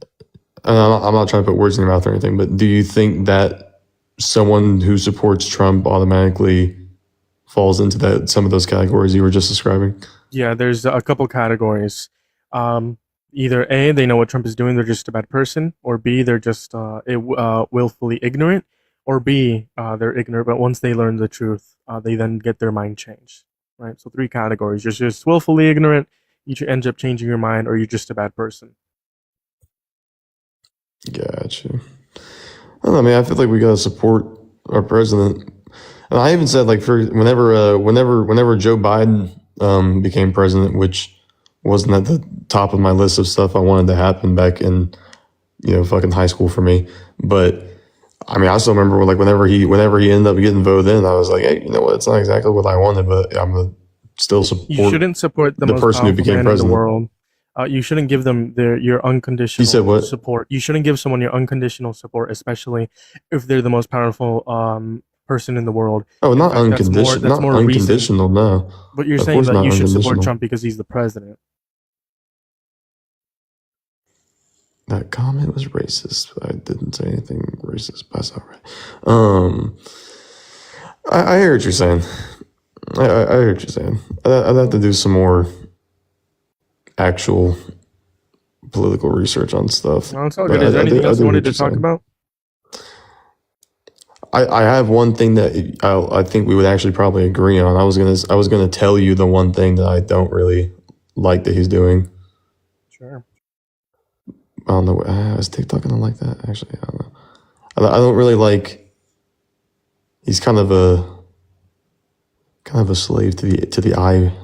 [SPEAKER 9] I'm not trying to put words in your mouth or anything, but do you think that someone who supports Trump automatically falls into some of those categories you were just describing?
[SPEAKER 1] Yeah, there's a couple categories. Either A, they know what Trump is doing, they're just a bad person, or B, they're just willfully ignorant, or B, they're ignorant, but once they learn the truth, they then get their mind changed, right? So 3 categories. You're just willfully ignorant, you end up changing your mind, or you're just a bad person.
[SPEAKER 9] Gotcha. I don't know, man. I feel like we gotta support our president. And I even said, like, for whenever Joe Biden became president, which wasn't at the top of my list of stuff I wanted to happen back in, fucking high school for me. But I mean, I still remember like whenever he ended up getting voted in, I was like, hey, you know what? It's not exactly what I wanted, but I'm gonna still support.
[SPEAKER 1] You shouldn't support the most
[SPEAKER 9] person who became
[SPEAKER 1] man
[SPEAKER 9] president
[SPEAKER 1] in the world. You shouldn't give them your unconditional
[SPEAKER 9] You said what?
[SPEAKER 1] support. You shouldn't give someone your unconditional support, especially if they're the most powerful person in the world.
[SPEAKER 9] Oh, not
[SPEAKER 1] In fact,
[SPEAKER 9] unconditional.
[SPEAKER 1] that's
[SPEAKER 9] Not
[SPEAKER 1] more reason.
[SPEAKER 9] unconditional. No.
[SPEAKER 1] But you're
[SPEAKER 9] Of
[SPEAKER 1] saying
[SPEAKER 9] course
[SPEAKER 1] that
[SPEAKER 9] not
[SPEAKER 1] you should support
[SPEAKER 9] unconditional.
[SPEAKER 1] Trump because he's the president.
[SPEAKER 9] That comment was racist. I didn't say anything racist, but that's all right. I hear what you're saying. I hear what you're saying. I'd have to do some more actual political research on stuff.
[SPEAKER 1] No, it's all good. Is there anything else you wanted to talk about?
[SPEAKER 9] I have one thing that I think we would actually probably agree on. I was gonna tell you the one thing that I don't really like that he's doing.
[SPEAKER 1] Sure.
[SPEAKER 9] I don't know. Is TikTok gonna like that? Actually, I don't know. I don't really like. He's kind of a slave to the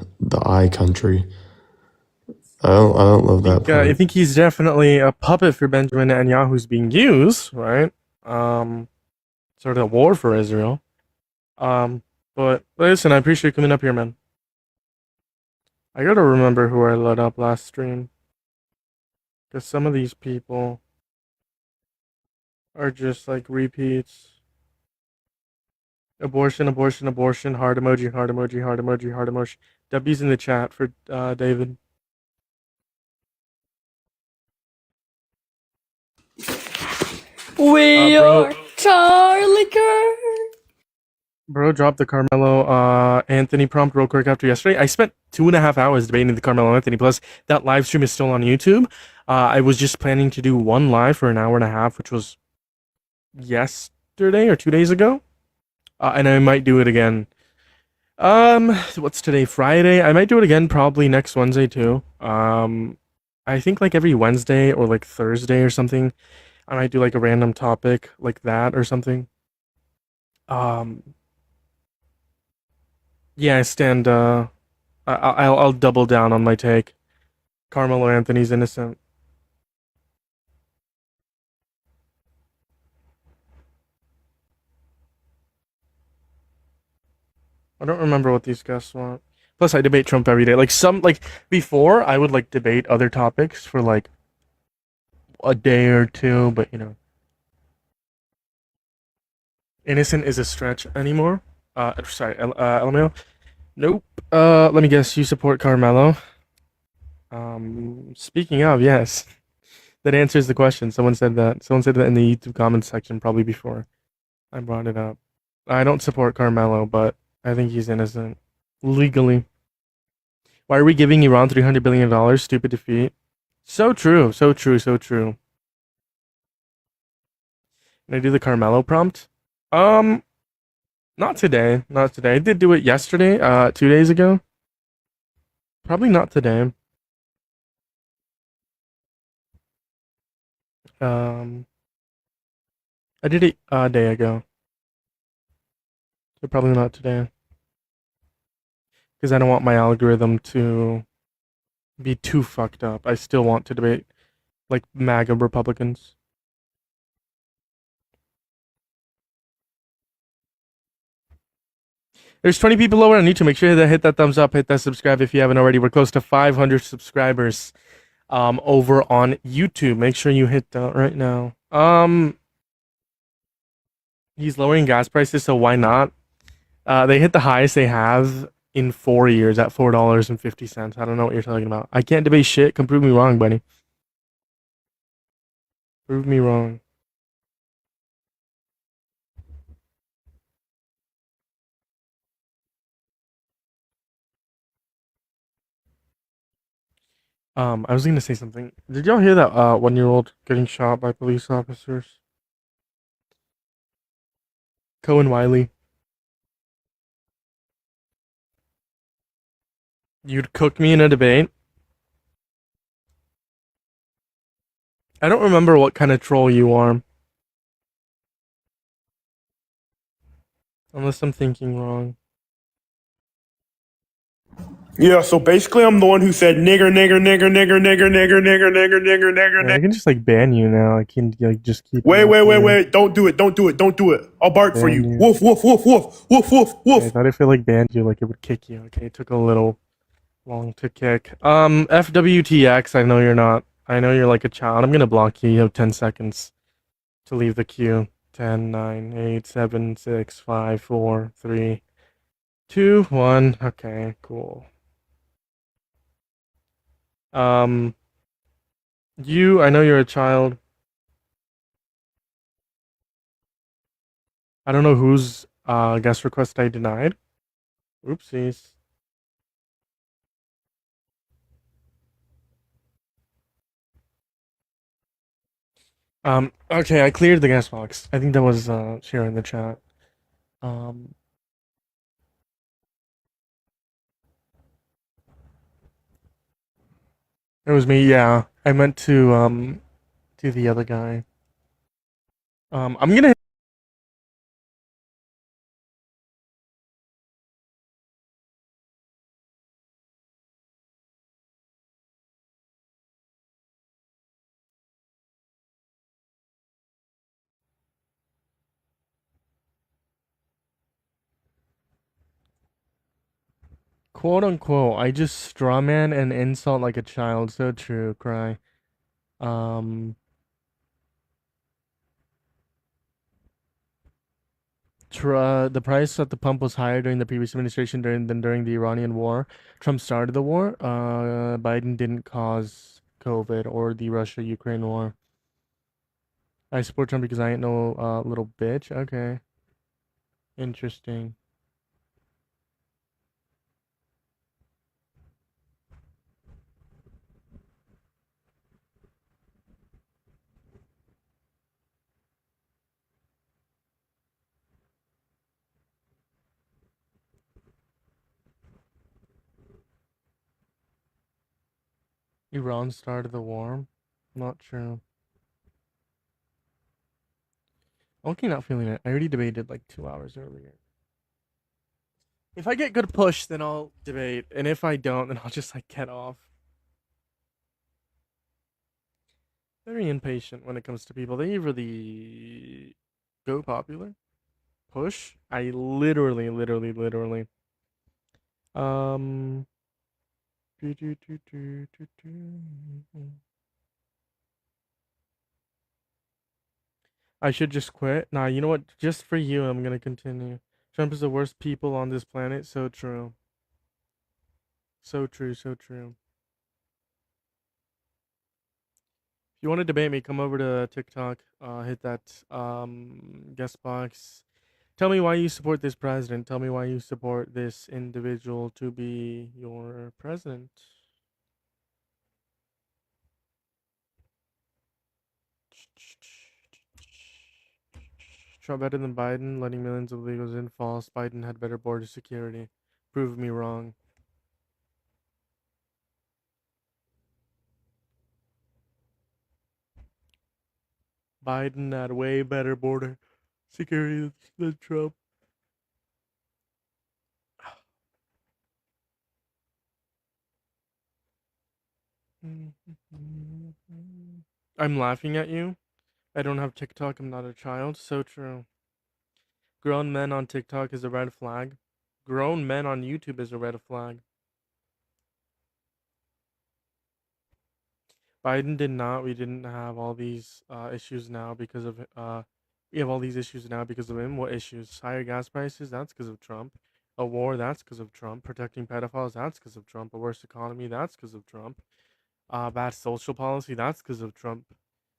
[SPEAKER 9] I country. I don't love that part.
[SPEAKER 1] I think he's definitely a puppet for Benjamin Netanyahu's being used, right? Sort of a war for Israel. But listen, I appreciate you coming up here, man. I gotta remember who I let up last stream. Because some of these people are just like repeats. Abortion, abortion, abortion, heart emoji, heart emoji, heart emoji, heart emoji. W's in the chat for David.
[SPEAKER 7] We are Charlie Kirk.
[SPEAKER 1] Bro, drop the Carmelo Anthony prompt real quick after yesterday. I spent 2.5 hours debating the Carmelo Anthony. Plus, that live stream is still on YouTube. I was just planning to do one live for an hour and a half, which was yesterday or 2 days ago. And I might do it again. What's today? Friday? I might do it again probably next Wednesday too. I think like every Wednesday or like Thursday or something. I might do like a random topic like that or something. Yeah, I stand. I'll double down on my take. Carmelo Anthony's innocent. I don't remember what these guests want. Plus, I debate Trump every day. Like before, I would like debate other topics for like a day or two, but innocent is a stretch anymore. Sorry, LMAO. Nope. Let me guess. You support Carmelo. Speaking of, yes, that answers the question. Someone said that. Someone said that in the YouTube comments section probably before I brought it up. I don't support Carmelo, but I think he's innocent legally. Why are we giving Iran $300 billion? Stupid defeat. So true. So true. So true. Can I do the Carmelo prompt? Not today. Not today. I did do it yesterday, 2 days ago. Probably not today. I did it a day ago. So probably not today. Because I don't want my algorithm to be too fucked up. I still want to debate like MAGA Republicans. There's 20 people over on YouTube. Make sure to hit that thumbs up, hit that subscribe if you haven't already. We're close to 500 subscribers over on YouTube. Make sure you hit that right now. He's lowering gas prices, so why not? They hit the highest they have in 4 years at $4.50. I don't know what you're talking about. I can't debate shit. Come prove me wrong, buddy. Prove me wrong. I was gonna say something. Did y'all hear that 1-year-old getting shot by police officers? Cohen Wiley. You'd cook me in a debate? I don't remember what kind of troll you are. Unless I'm thinking wrong.
[SPEAKER 2] Yeah, so basically I'm the one who said nigger, nigger, nigger, nigger, nigger, nigger, nigger, nigger, nigger, nigger,
[SPEAKER 1] Yeah, I can just like ban you now. I can like just keep.
[SPEAKER 2] Wait. Don't do it. Don't do it. Don't do it. I'll bark for you.
[SPEAKER 1] Ban you.
[SPEAKER 2] Woof, woof, woof, woof, woof, woof,
[SPEAKER 1] I
[SPEAKER 2] woof.
[SPEAKER 1] thought if it like banned you, like it would kick you. Okay, it took a little long to kick. FWTX, I know you're not. I know you're like a child. I'm gonna block you. You have 10 seconds to leave the queue. 10, 9, 8, 7, 6, 5, 4, 3, 2, 1. Okay, cool. I know you're a child. I don't know whose guest request I denied. Oopsies. Okay, I cleared the guest box. I think that was Share in the chat. It was me, yeah. I meant to the other guy. I'm gonna quote unquote, I just strawman and insult like a child. So true, cry. The price at the pump was higher during the previous administration than during the Iranian war. Trump started the war. Biden didn't cause COVID or the Russia-Ukraine war. I support Trump because I ain't no little bitch. Okay. Interesting. Iran started the war. Not true. Okay, not feeling it. I already debated like 2 hours earlier. If I get good push, then I'll debate, and if I don't, then I'll just like get off. Very impatient when it comes to people. They really go popular. Push. I literally. I should just quit. Nah, you know what? Just for you, I'm gonna continue. Trump is the worst people on this planet. So true. So true. So true. If you want to debate me, come over to TikTok. Hit that guest box. Tell me why you support this president. Tell me why you support this individual to be your president. Trump better than Biden, letting millions of illegals in. False. Biden had better border security. Prove me wrong. Biden had way better border security than Trump. I'm laughing at you. I don't have TikTok. I'm not a child. So true. Grown men on TikTok is a red flag. Grown men on YouTube is a red flag. Biden did not. We didn't have all these issues now because of we have all these issues now because of him. What issues? Higher gas prices? That's because of Trump. A war? That's because of Trump. Protecting pedophiles? That's because of Trump. A worse economy? That's because of Trump. Bad social policy? That's because of Trump.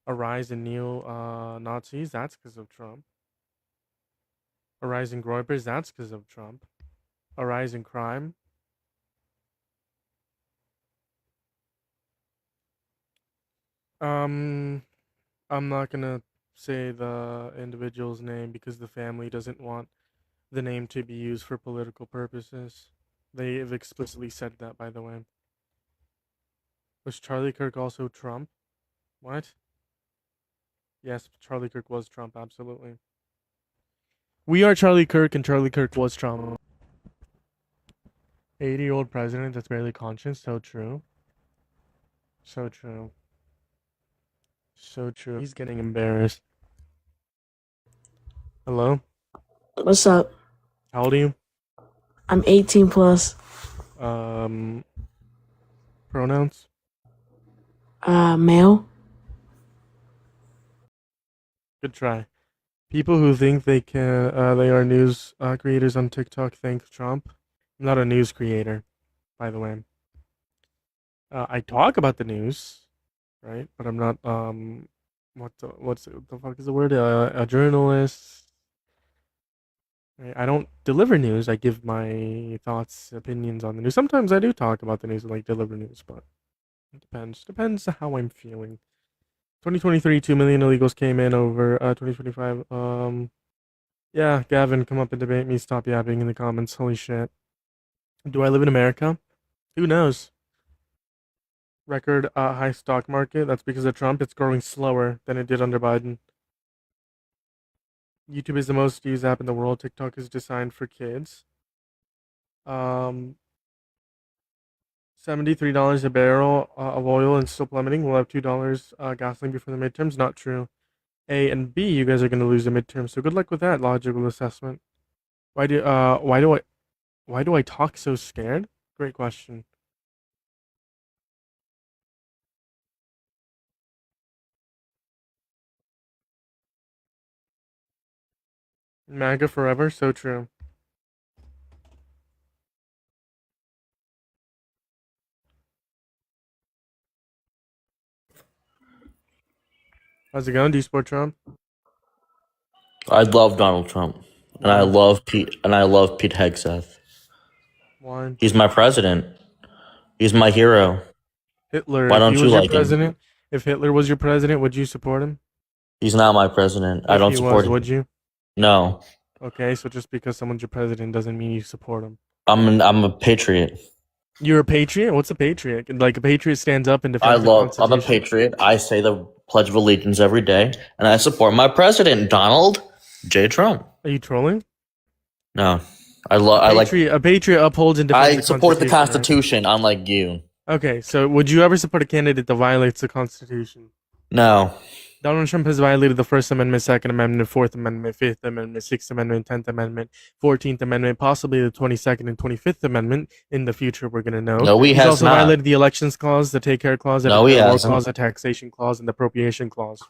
[SPEAKER 1] A rise in neo Nazis? That's because of Trump. A rise in groypers? That's because of Trump. A rise in crime? I'm not gonna say the individual's name because the family doesn't want the name to be used for political purposes. They have explicitly said that, by the way. Was Charlie Kirk also Trump? What? Yes, Charlie Kirk was Trump, absolutely. We are Charlie Kirk, and Charlie Kirk was Trump. 80-year-old president that's barely conscious. So true. So true. So true. He's getting embarrassed. Hello?
[SPEAKER 7] What's up?
[SPEAKER 1] How old are you?
[SPEAKER 7] I'm 18 plus.
[SPEAKER 1] Pronouns?
[SPEAKER 7] Male.
[SPEAKER 1] Good try. People who think they are news creators on TikTok thank Trump. I'm not a news creator, by the way. I talk about the news, right? But I'm not what the fuck is the word? A journalist. Right? I don't deliver news. I give my thoughts, opinions on the news. Sometimes I do talk about the news and like deliver news, but it depends. Depends how I'm feeling. 2023, 2 million illegals came in over 2025. Yeah, Gavin, come up and debate me. Stop yapping in the comments. Holy shit. Do I live in America? Who knows? Record high stock market. That's because of Trump. It's growing slower than it did under Biden. YouTube is the most used app in the world. TikTok is designed for kids. $73 a barrel of oil and still plummeting. We'll have $2 gasoline before the midterms. Not true. A and B, you guys are going to lose the midterms. So good luck with that logical assessment. Why do I talk so scared? Great question. MAGA forever. So true. How's it going? Do you support Trump?
[SPEAKER 10] I love Donald Trump, and I love Pete Hegseth.
[SPEAKER 1] Why?
[SPEAKER 10] He's my president. He's my hero.
[SPEAKER 1] Hitler.
[SPEAKER 10] Why don't
[SPEAKER 1] if he
[SPEAKER 10] you
[SPEAKER 1] was your
[SPEAKER 10] like
[SPEAKER 1] president,
[SPEAKER 10] him?
[SPEAKER 1] If Hitler was your president, would you support him?
[SPEAKER 10] He's not my president. I
[SPEAKER 1] If
[SPEAKER 10] don't
[SPEAKER 1] he
[SPEAKER 10] support
[SPEAKER 1] was,
[SPEAKER 10] him.
[SPEAKER 1] would you?
[SPEAKER 10] No,
[SPEAKER 1] Okay, so just because someone's your president doesn't mean you support him.
[SPEAKER 10] I'm a patriot.
[SPEAKER 1] You're a patriot? What's a patriot? Like a patriot stands up and defends the
[SPEAKER 10] I'm a
[SPEAKER 1] Constitution.
[SPEAKER 10] patriot. I say the Pledge of Allegiance every day, and I support my president, Donald J. Trump.
[SPEAKER 1] Are you trolling?
[SPEAKER 10] No, I like.
[SPEAKER 1] A patriot upholds and defends
[SPEAKER 10] I support the
[SPEAKER 1] Constitution,
[SPEAKER 10] Constitution, unlike you.
[SPEAKER 1] right? Okay, so would you ever support a candidate that violates the Constitution?
[SPEAKER 10] No,
[SPEAKER 1] Donald Trump has violated the First Amendment, Second Amendment, Fourth Amendment, Fifth Amendment, Sixth Amendment, 10th Amendment, 14th Amendment, possibly the 22nd and 25th Amendment. In the future, we're going to know.
[SPEAKER 10] No, he
[SPEAKER 1] He's
[SPEAKER 10] has
[SPEAKER 1] also
[SPEAKER 10] not.
[SPEAKER 1] violated the Elections Clause, the Take Care Clause, the
[SPEAKER 10] No, he
[SPEAKER 1] War
[SPEAKER 10] hasn't.
[SPEAKER 1] Clause, the Taxation Clause, and the Appropriation Clause.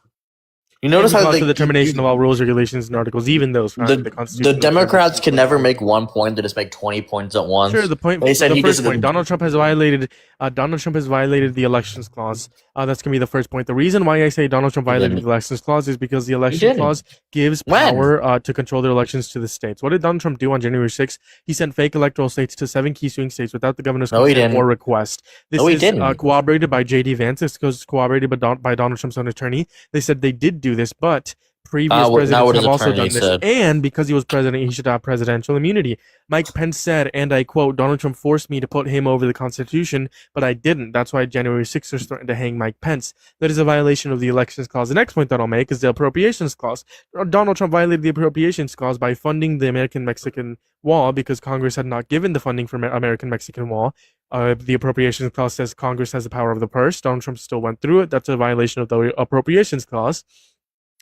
[SPEAKER 10] You notice how
[SPEAKER 1] the termination of all rules, regulations, and articles, even those found in the
[SPEAKER 10] the
[SPEAKER 1] Constitution.
[SPEAKER 10] Democrats can never make one point; they just make 20 points at once.
[SPEAKER 1] Sure, the point.
[SPEAKER 10] They said
[SPEAKER 1] the
[SPEAKER 10] he
[SPEAKER 1] first
[SPEAKER 10] doesn't-
[SPEAKER 1] point. Donald Trump has violated. Donald Trump has violated the Elections Clause. That's gonna be the first point. The reason why I say Donald Trump violated
[SPEAKER 10] didn't.
[SPEAKER 1] the Elections Clause is because the Elections
[SPEAKER 10] didn't.
[SPEAKER 1] Clause gives
[SPEAKER 10] When?
[SPEAKER 1] power to control their elections to the states. What did Donald Trump do on January 6th? He sent fake electoral states to 7 key swing states without the governor's
[SPEAKER 10] No, he
[SPEAKER 1] consent
[SPEAKER 10] didn't.
[SPEAKER 1] or request. This
[SPEAKER 10] No, he
[SPEAKER 1] is
[SPEAKER 10] didn't.
[SPEAKER 1] corroborated by J.D. Vance. This goes corroborated by Donald Trump's own attorney. They said they did do this, but Previous
[SPEAKER 10] Now
[SPEAKER 1] presidents
[SPEAKER 10] what his
[SPEAKER 1] have also done
[SPEAKER 10] attorney
[SPEAKER 1] this,
[SPEAKER 10] said.
[SPEAKER 1] and because he was president, he should have presidential immunity. Mike Pence said, and I quote, "Donald Trump forced me to put him over the Constitution, but I didn't. That's why January 6th is threatened to hang Mike Pence. That is a violation of the Elections Clause." The next point that I'll make is the Appropriations Clause. Donald Trump violated the Appropriations Clause by funding the American-Mexican Wall because Congress had not given the funding for American-Mexican Wall. The Appropriations Clause says Congress has the power of the purse. Donald Trump still went through it. That's a violation of the Appropriations Clause.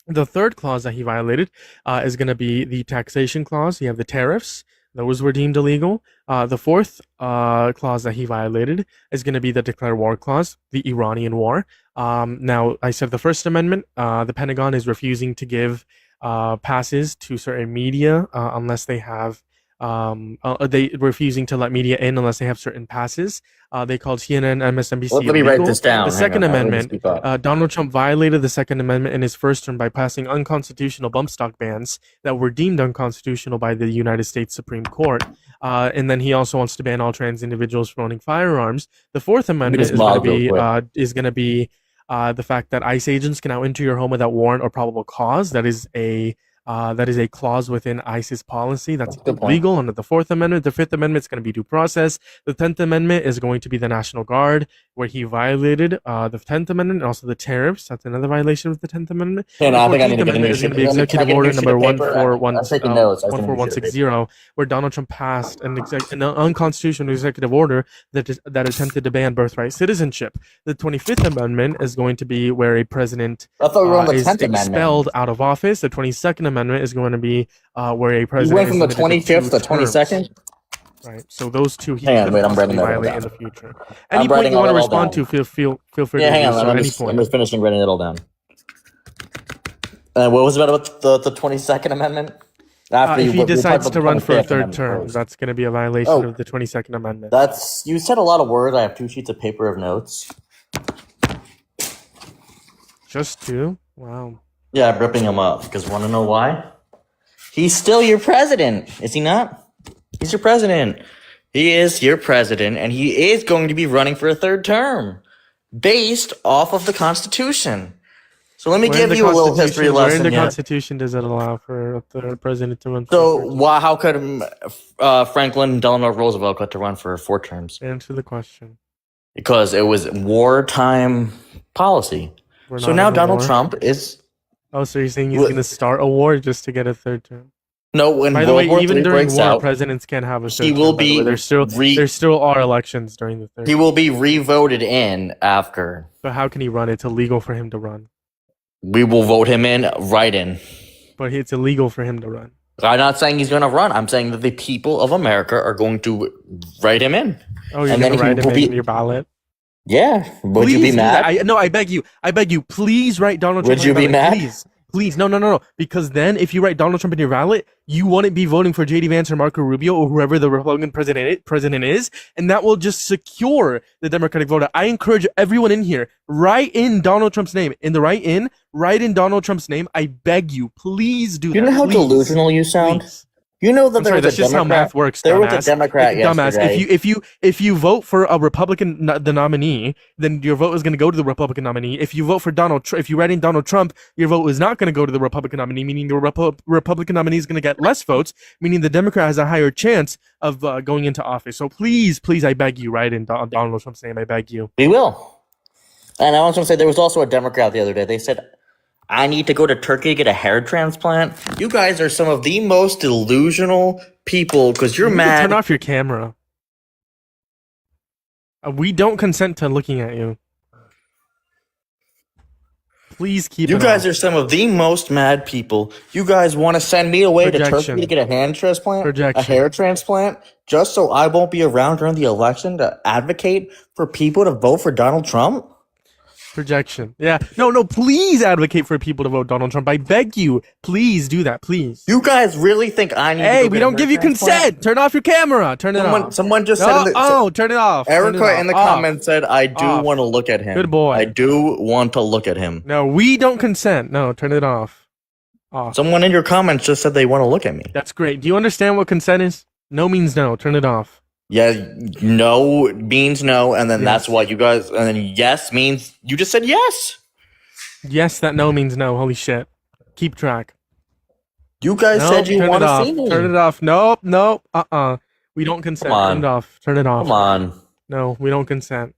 [SPEAKER 1] The third clause that he violated is going to be the taxation clause. You have the tariffs. Those were deemed illegal. The fourth clause that he violated is going to be the declare war clause, the Iranian war. Now, I said the First Amendment, the Pentagon is refusing to give passes to certain media unless they have they refusing to let media in unless they have certain passes. They called CNN, MSNBC.
[SPEAKER 10] Let me write
[SPEAKER 1] illegal.
[SPEAKER 10] this down.
[SPEAKER 1] The
[SPEAKER 10] Hang
[SPEAKER 1] Second
[SPEAKER 10] on, let me
[SPEAKER 1] Amendment.
[SPEAKER 10] speak up.
[SPEAKER 1] Donald Trump violated the Second Amendment in his first term by passing unconstitutional bump stock bans that were deemed unconstitutional by the United States Supreme Court. And then he also wants to ban all trans individuals from owning firearms. The Fourth Amendment
[SPEAKER 10] just
[SPEAKER 1] is going
[SPEAKER 10] mod
[SPEAKER 1] to be the fact that ICE agents can now enter your home without warrant or probable cause. That is a clause within ICE's policy. That's legal under the Fourth Amendment. The Fifth Amendment is going to be due process. The 10th Amendment is going to be the National Guard, where he violated the 10th Amendment and also the tariffs. That's another violation of the 10th Amendment.
[SPEAKER 10] And
[SPEAKER 1] The
[SPEAKER 10] I think I
[SPEAKER 1] 14th
[SPEAKER 10] need to get a
[SPEAKER 1] Amendment
[SPEAKER 10] new
[SPEAKER 1] is going to be
[SPEAKER 10] sheet. Can I
[SPEAKER 1] Executive
[SPEAKER 10] get a
[SPEAKER 1] Order
[SPEAKER 10] new sheet
[SPEAKER 1] number
[SPEAKER 10] of paper? I'm taking notes. I think we should.
[SPEAKER 1] 14160, where Donald Trump passed an unconstitutional executive order that attempted to ban birthright citizenship. The 25th Amendment is going to be where a president
[SPEAKER 10] I thought we were on the
[SPEAKER 1] is
[SPEAKER 10] 10th Amendment.
[SPEAKER 1] expelled out of office. The 22nd Amendment is going to be where a
[SPEAKER 10] You
[SPEAKER 1] president
[SPEAKER 10] went from the
[SPEAKER 1] is limited to
[SPEAKER 10] 25th to
[SPEAKER 1] 2
[SPEAKER 10] 22nd?
[SPEAKER 1] terms. Right. So those two he
[SPEAKER 10] Hang on,
[SPEAKER 1] could
[SPEAKER 10] wait, I'm
[SPEAKER 1] possibly
[SPEAKER 10] writing that all
[SPEAKER 1] violate
[SPEAKER 10] down.
[SPEAKER 1] in the future. Any
[SPEAKER 10] I'm
[SPEAKER 1] point
[SPEAKER 10] writing
[SPEAKER 1] you
[SPEAKER 10] all
[SPEAKER 1] want to
[SPEAKER 10] that all
[SPEAKER 1] respond
[SPEAKER 10] down.
[SPEAKER 1] to, feel free
[SPEAKER 10] Yeah,
[SPEAKER 1] to
[SPEAKER 10] hang
[SPEAKER 1] do
[SPEAKER 10] on.
[SPEAKER 1] so.
[SPEAKER 10] I'm
[SPEAKER 1] Any
[SPEAKER 10] just
[SPEAKER 1] point.
[SPEAKER 10] finishing writing it all down. What was about the 22nd Amendment?
[SPEAKER 1] If he
[SPEAKER 10] we
[SPEAKER 1] decides
[SPEAKER 10] talked
[SPEAKER 1] to
[SPEAKER 10] about
[SPEAKER 1] run
[SPEAKER 10] the
[SPEAKER 1] for a
[SPEAKER 10] 25th
[SPEAKER 1] third
[SPEAKER 10] Amendment
[SPEAKER 1] term,
[SPEAKER 10] first.
[SPEAKER 1] that's going to be a violation
[SPEAKER 10] Oh.
[SPEAKER 1] of the 22nd Amendment.
[SPEAKER 10] You said a lot of words. I have 2 sheets of paper of notes.
[SPEAKER 1] Just 2? Wow.
[SPEAKER 10] Yeah, I'm ripping him up because want to know why? He's still your president, is he not? He's your president. He is your president, and he is going to be running for a third term based off of the Constitution. So let me
[SPEAKER 1] Where in
[SPEAKER 10] give
[SPEAKER 1] the
[SPEAKER 10] you a little
[SPEAKER 1] Constitution-
[SPEAKER 10] history
[SPEAKER 1] Where in
[SPEAKER 10] lesson
[SPEAKER 1] the
[SPEAKER 10] here.
[SPEAKER 1] Constitution does it allow for the president to run for
[SPEAKER 10] So
[SPEAKER 1] a third term?
[SPEAKER 10] how could Franklin Delano Roosevelt got to run for 4 terms?
[SPEAKER 1] Answer the question.
[SPEAKER 10] Because it was wartime policy.
[SPEAKER 1] We're
[SPEAKER 10] So
[SPEAKER 1] not
[SPEAKER 10] now
[SPEAKER 1] in a
[SPEAKER 10] Donald
[SPEAKER 1] war.
[SPEAKER 10] Trump is
[SPEAKER 1] Oh, so you're saying he's
[SPEAKER 10] What-
[SPEAKER 1] going to start a war just to get a third term?
[SPEAKER 10] no. When
[SPEAKER 1] By the
[SPEAKER 10] World
[SPEAKER 1] way,
[SPEAKER 10] War
[SPEAKER 1] even
[SPEAKER 10] III
[SPEAKER 1] during
[SPEAKER 10] breaks
[SPEAKER 1] war,
[SPEAKER 10] out,
[SPEAKER 1] presidents can't have a third
[SPEAKER 10] he will
[SPEAKER 1] term, by the
[SPEAKER 10] be
[SPEAKER 1] way. There still are elections during the third.
[SPEAKER 10] he will be re-voted in after.
[SPEAKER 1] But how can he run? It's illegal for him to run.
[SPEAKER 10] We will vote him in right in.
[SPEAKER 1] But it's illegal for him to run.
[SPEAKER 10] I'm not saying he's going to run. I'm saying that the people of America are going to write him in.
[SPEAKER 1] Oh, you're
[SPEAKER 10] And
[SPEAKER 1] going
[SPEAKER 10] then
[SPEAKER 1] to
[SPEAKER 10] he
[SPEAKER 1] write him
[SPEAKER 10] will
[SPEAKER 1] in
[SPEAKER 10] be-
[SPEAKER 1] your ballot?
[SPEAKER 10] Yeah. Would you
[SPEAKER 1] Please
[SPEAKER 10] be
[SPEAKER 1] do
[SPEAKER 10] mad?
[SPEAKER 1] that. No, I beg you. I beg you. Please write Donald Trump.
[SPEAKER 10] Would you
[SPEAKER 1] on your
[SPEAKER 10] be
[SPEAKER 1] ballot.
[SPEAKER 10] mad?
[SPEAKER 1] Please. No. Because then if you write Donald Trump in your ballot, you wouldn't be voting for JD Vance or Marco Rubio or whoever the Republican president is. And that will just secure the Democratic vote. I encourage everyone in here, write in Donald Trump's name. In the write in Donald Trump's name. I beg you. Please do that.
[SPEAKER 10] You know how
[SPEAKER 1] Please.
[SPEAKER 10] delusional you sound?
[SPEAKER 1] Please.
[SPEAKER 10] You know that
[SPEAKER 1] I'm
[SPEAKER 10] there
[SPEAKER 1] sorry,
[SPEAKER 10] was
[SPEAKER 1] that's
[SPEAKER 10] a
[SPEAKER 1] just how
[SPEAKER 10] Democrat.
[SPEAKER 1] math works.
[SPEAKER 10] There was
[SPEAKER 1] dumbass.
[SPEAKER 10] a Democrat
[SPEAKER 1] Dumbass.
[SPEAKER 10] yesterday.
[SPEAKER 1] If you vote for a Republican, the nominee, then your vote is going to go to the Republican nominee. If you vote for if you write in Donald Trump, your vote is not going to go to the Republican nominee, meaning the Republican nominee is going to get less votes, meaning the Democrat has a higher chance of going into office. So please, I beg you, write in Donald Trump's name. I beg you.
[SPEAKER 10] We will. And I also want to say there was also a Democrat the other day. They said, I need to go to Turkey to get a hair transplant. You guys are some of the most delusional people because you're
[SPEAKER 1] You need to
[SPEAKER 10] mad.
[SPEAKER 1] Turn off your camera. We don't consent to looking at you. Please keep
[SPEAKER 10] You
[SPEAKER 1] it
[SPEAKER 10] guys
[SPEAKER 1] off.
[SPEAKER 10] are some of the most mad people. You guys want to send me away to
[SPEAKER 1] Projection.
[SPEAKER 10] Turkey to get a hand transplant,
[SPEAKER 1] Projection.
[SPEAKER 10] a hair transplant, just so I won't be around during the election to advocate for people to vote for Donald Trump?
[SPEAKER 1] Projection. Yeah. No, please advocate for people to vote Donald Trump. I beg you. Please do that, please.
[SPEAKER 10] You guys really think I need to
[SPEAKER 1] Hey,
[SPEAKER 10] go
[SPEAKER 1] we
[SPEAKER 10] get a
[SPEAKER 1] don't
[SPEAKER 10] hair
[SPEAKER 1] give you
[SPEAKER 10] transplant?
[SPEAKER 1] consent. Turn off your camera. Turn it off.
[SPEAKER 10] Someone just said
[SPEAKER 1] No,
[SPEAKER 10] in the,
[SPEAKER 1] turn it off. Turn it
[SPEAKER 10] Erica in the
[SPEAKER 1] off.
[SPEAKER 10] comments said, I do
[SPEAKER 1] Off.
[SPEAKER 10] want to look at him.
[SPEAKER 1] Good boy.
[SPEAKER 10] I do want to look at him.
[SPEAKER 1] No, we don't consent. No, turn it off. Off.
[SPEAKER 10] Someone in your comments just said they want to look at me.
[SPEAKER 1] That's great. Do you understand what consent is? No means no. Turn it off.
[SPEAKER 10] Yeah, no means no, and then
[SPEAKER 1] Yes.
[SPEAKER 10] that's what you guys, and then yes means you just said yes.
[SPEAKER 1] Yes, that no means no. Holy shit. keep track.
[SPEAKER 10] You guys said you
[SPEAKER 1] turn
[SPEAKER 10] want
[SPEAKER 1] it
[SPEAKER 10] to
[SPEAKER 1] off.
[SPEAKER 10] see me.
[SPEAKER 1] Turn it off. Nope. We don't consent.
[SPEAKER 10] Come on.
[SPEAKER 1] Turn it off. Turn it off.
[SPEAKER 10] Come on.
[SPEAKER 1] No, we don't consent.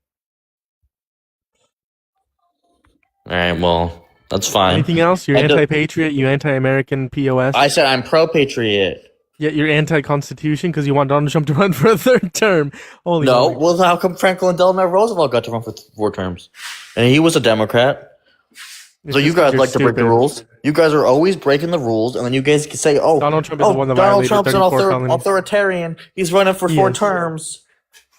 [SPEAKER 10] All right, well, that's fine.
[SPEAKER 1] Anything else? You're
[SPEAKER 10] I do-
[SPEAKER 1] anti-patriot. You anti-American POS.
[SPEAKER 10] I said I'm pro-patriot.
[SPEAKER 1] Yet you're anti-constitution because you want Donald Trump to run for a third term. Holy
[SPEAKER 10] No,
[SPEAKER 1] moly.
[SPEAKER 10] well, how come Franklin Delano Roosevelt got to run for 4 terms? And he was a Democrat.
[SPEAKER 1] It's
[SPEAKER 10] So you
[SPEAKER 1] just 'cause
[SPEAKER 10] guys
[SPEAKER 1] you're
[SPEAKER 10] like to break the
[SPEAKER 1] stupid.
[SPEAKER 10] rules. You guys are always breaking the rules, and then you guys can say, "Oh,
[SPEAKER 1] Donald Trump is the one that
[SPEAKER 10] Donald
[SPEAKER 1] violated
[SPEAKER 10] Trump's an
[SPEAKER 1] 34 felonies.
[SPEAKER 10] authoritarian. He's running for 4
[SPEAKER 1] Yes.
[SPEAKER 10] terms."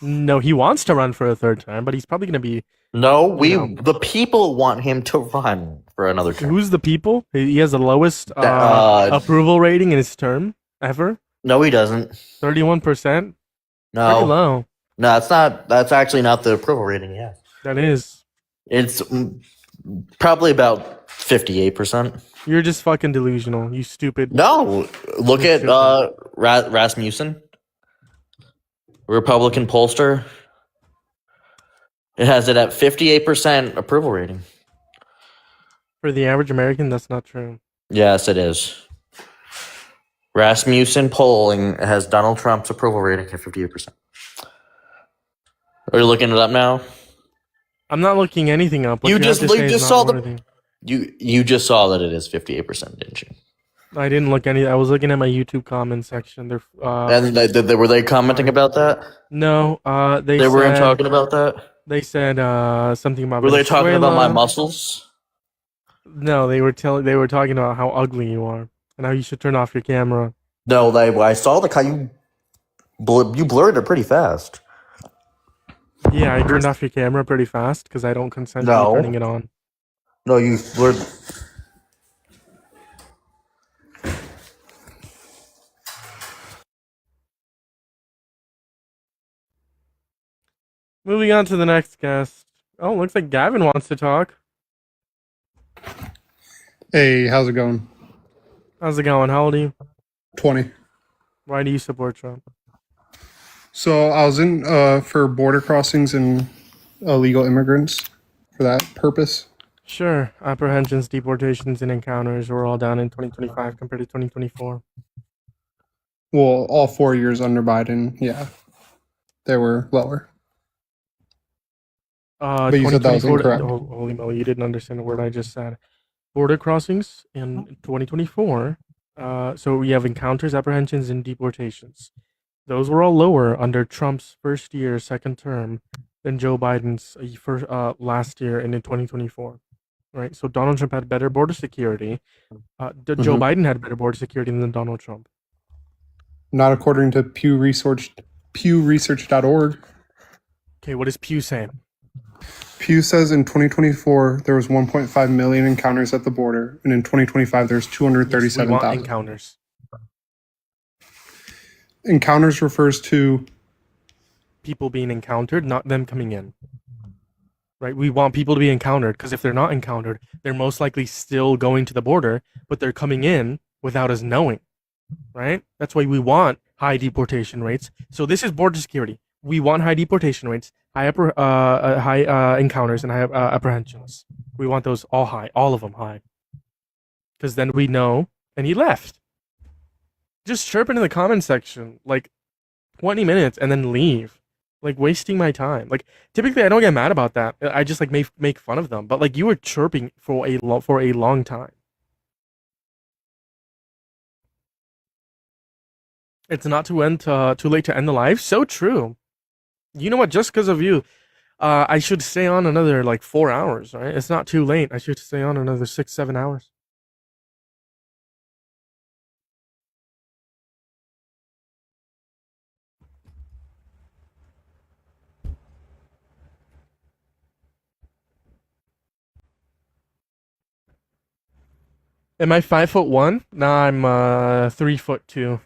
[SPEAKER 1] No, he wants to run for a third term, but he's probably going to be.
[SPEAKER 10] No,
[SPEAKER 1] No.
[SPEAKER 10] the people want him to run for another term.
[SPEAKER 1] Who's the people? He has the lowest approval rating in his term ever.
[SPEAKER 10] No, he doesn't.
[SPEAKER 1] 31%. Pretty
[SPEAKER 10] No,
[SPEAKER 1] low.
[SPEAKER 10] no, it's not. That's actually not the approval rating. Yeah,
[SPEAKER 1] That is.
[SPEAKER 10] it's probably about 58%.
[SPEAKER 1] You're just fucking delusional. You stupid.
[SPEAKER 10] No, look at Rasmussen, Republican pollster. It has it at 58% approval rating.
[SPEAKER 1] For the average American, that's not true.
[SPEAKER 10] Yes, it is. Rasmussen polling has Donald Trump's approval rating at 58%. Are you looking it up now?
[SPEAKER 1] I'm not looking anything up. What
[SPEAKER 10] You
[SPEAKER 1] have
[SPEAKER 10] just-
[SPEAKER 1] to
[SPEAKER 10] you
[SPEAKER 1] say is
[SPEAKER 10] just
[SPEAKER 1] not
[SPEAKER 10] saw the-
[SPEAKER 1] worthy.
[SPEAKER 10] You just saw that it is 58%, didn't you?
[SPEAKER 1] I didn't look any. I was looking at my YouTube comment section. They're
[SPEAKER 10] And were they commenting about that?
[SPEAKER 1] no. They
[SPEAKER 10] weren't
[SPEAKER 1] said,
[SPEAKER 10] talking about that.
[SPEAKER 1] They said something about.
[SPEAKER 10] Were they talking about my
[SPEAKER 1] Venezuela.
[SPEAKER 10] muscles?
[SPEAKER 1] No, they were talking about how ugly you are and how you should turn off your camera.
[SPEAKER 10] No, I saw you blurred it pretty fast.
[SPEAKER 1] Yeah, I turned off your camera pretty fast because I don't consent to
[SPEAKER 10] No.
[SPEAKER 1] you turning it on.
[SPEAKER 10] No, you blurred.
[SPEAKER 1] Moving on to the next guest. Oh, looks like Gavin wants to talk.
[SPEAKER 11] Hey, how's it going?
[SPEAKER 1] How's it going? How old are you?
[SPEAKER 11] 20.
[SPEAKER 1] Why do you support Trump?
[SPEAKER 11] So I was in for border crossings and illegal immigrants for that purpose.
[SPEAKER 1] Sure. Apprehensions, deportations, and encounters were all down in 2025 compared to 2024.
[SPEAKER 11] Well, all 4 years under Biden, yeah, they were lower. But you said that was
[SPEAKER 1] 2024
[SPEAKER 11] incorrect.
[SPEAKER 1] Holy moly, you didn't understand the word I just said. Border crossings in 2024. So we have encounters, apprehensions, and deportations. Those were all lower under Trump's first year, second term, than Joe Biden's last year and in 2024. Right. So Donald Trump had better border security. Joe Biden had better border security than Donald Trump.
[SPEAKER 11] Not according to PewResearch.org.
[SPEAKER 1] Okay, what is Pew saying?
[SPEAKER 11] Pew says in 2024 there was 1.5 million encounters at the border, and in 2025 there's
[SPEAKER 1] We want
[SPEAKER 11] 237,000.
[SPEAKER 1] encounters.
[SPEAKER 11] Encounters refers to
[SPEAKER 1] People being encountered, not them coming in. Right? We want people to be encountered because if they're not encountered, they're most likely still going to the border, but they're coming in without us knowing. Right? That's why we want high deportation rates. So this is border security. We want high deportation rates, high encounters, and high apprehensions. We want those all high, all of them high. Because then we know. And he left. Just chirp into the comment section like 20 minutes and then leave. Like wasting my time. Like typically I don't get mad about that. I just like make fun of them. But like you were chirping for a long time. It's not too late to end the live. So true. You know what? Just because of you, I should stay on another like 4 hours. Right? It's not too late. I should stay on another 6-7 hours. Am I 5'1"? Nah, I'm 3'2".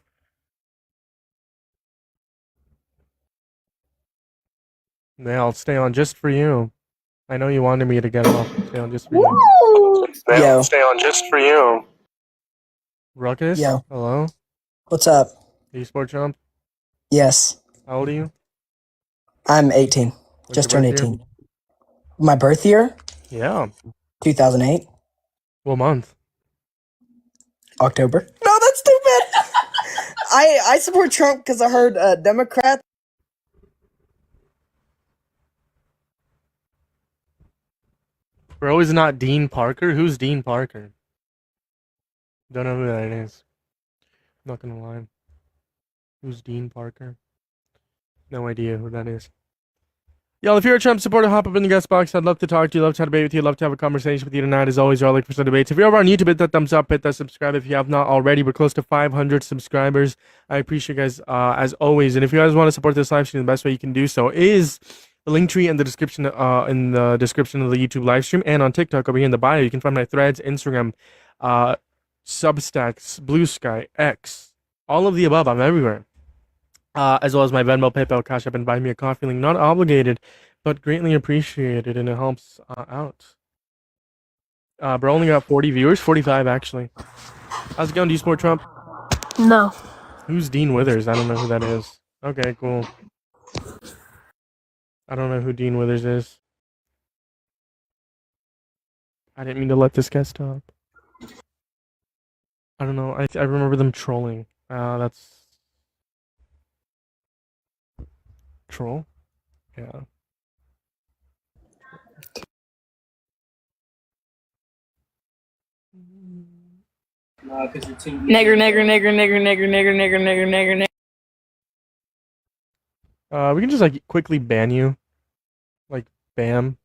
[SPEAKER 1] Yeah, I'll stay on just for you. I know you wanted me to get off. Stay on just for you.
[SPEAKER 12] Yo,
[SPEAKER 1] Stay on just for you. Ruckus?
[SPEAKER 12] Yo.
[SPEAKER 1] Hello?
[SPEAKER 12] what's up?
[SPEAKER 1] Do you sport Trump?
[SPEAKER 12] Yes,
[SPEAKER 1] How old are you?
[SPEAKER 12] I'm 18.
[SPEAKER 1] What's
[SPEAKER 12] Just
[SPEAKER 1] your
[SPEAKER 12] turned
[SPEAKER 1] birth year?
[SPEAKER 12] 18. My birth year,
[SPEAKER 1] Yeah.
[SPEAKER 12] 2008.
[SPEAKER 1] What month?
[SPEAKER 12] October. No, that's stupid. I support Trump because I heard Democrats.
[SPEAKER 1] Bro is not Dean Parker. Who's Dean Parker? Don't know who that is. Not gonna lie. Who's Dean Parker? No idea who that is. Y'all, if you're a Trump supporter, hop up in the guest box. I'd love to talk to you, love to have a debate with you, love to have a conversation with you tonight. As always, y'all, like for some debates. If you're over on YouTube, hit that thumbs up, hit that subscribe if you have not already. We're close to 500 subscribers. I appreciate you guys as always. And if you guys want to support this live stream, the best way you can do so is the link tree in the description of the YouTube live stream, and on TikTok over here in the bio. You can find my threads, Instagram, Substacks, Blue Sky, X, all of the above. I'm everywhere. As well as my Venmo, PayPal, Cash App, and Buy Me a Coffee link. Not obligated, but greatly appreciated, and it helps out. Bro, only got 40 viewers, 45 actually. How's it going? Do you support Trump?
[SPEAKER 7] No.
[SPEAKER 1] Who's Dean Withers? I don't know who that is. Okay, cool. I don't know who Dean Withers is. I didn't mean to let this guy stop. I don't know. I remember them trolling. That's troll. Yeah.
[SPEAKER 7] Nigger.
[SPEAKER 1] We can just like quickly ban you. Like banned.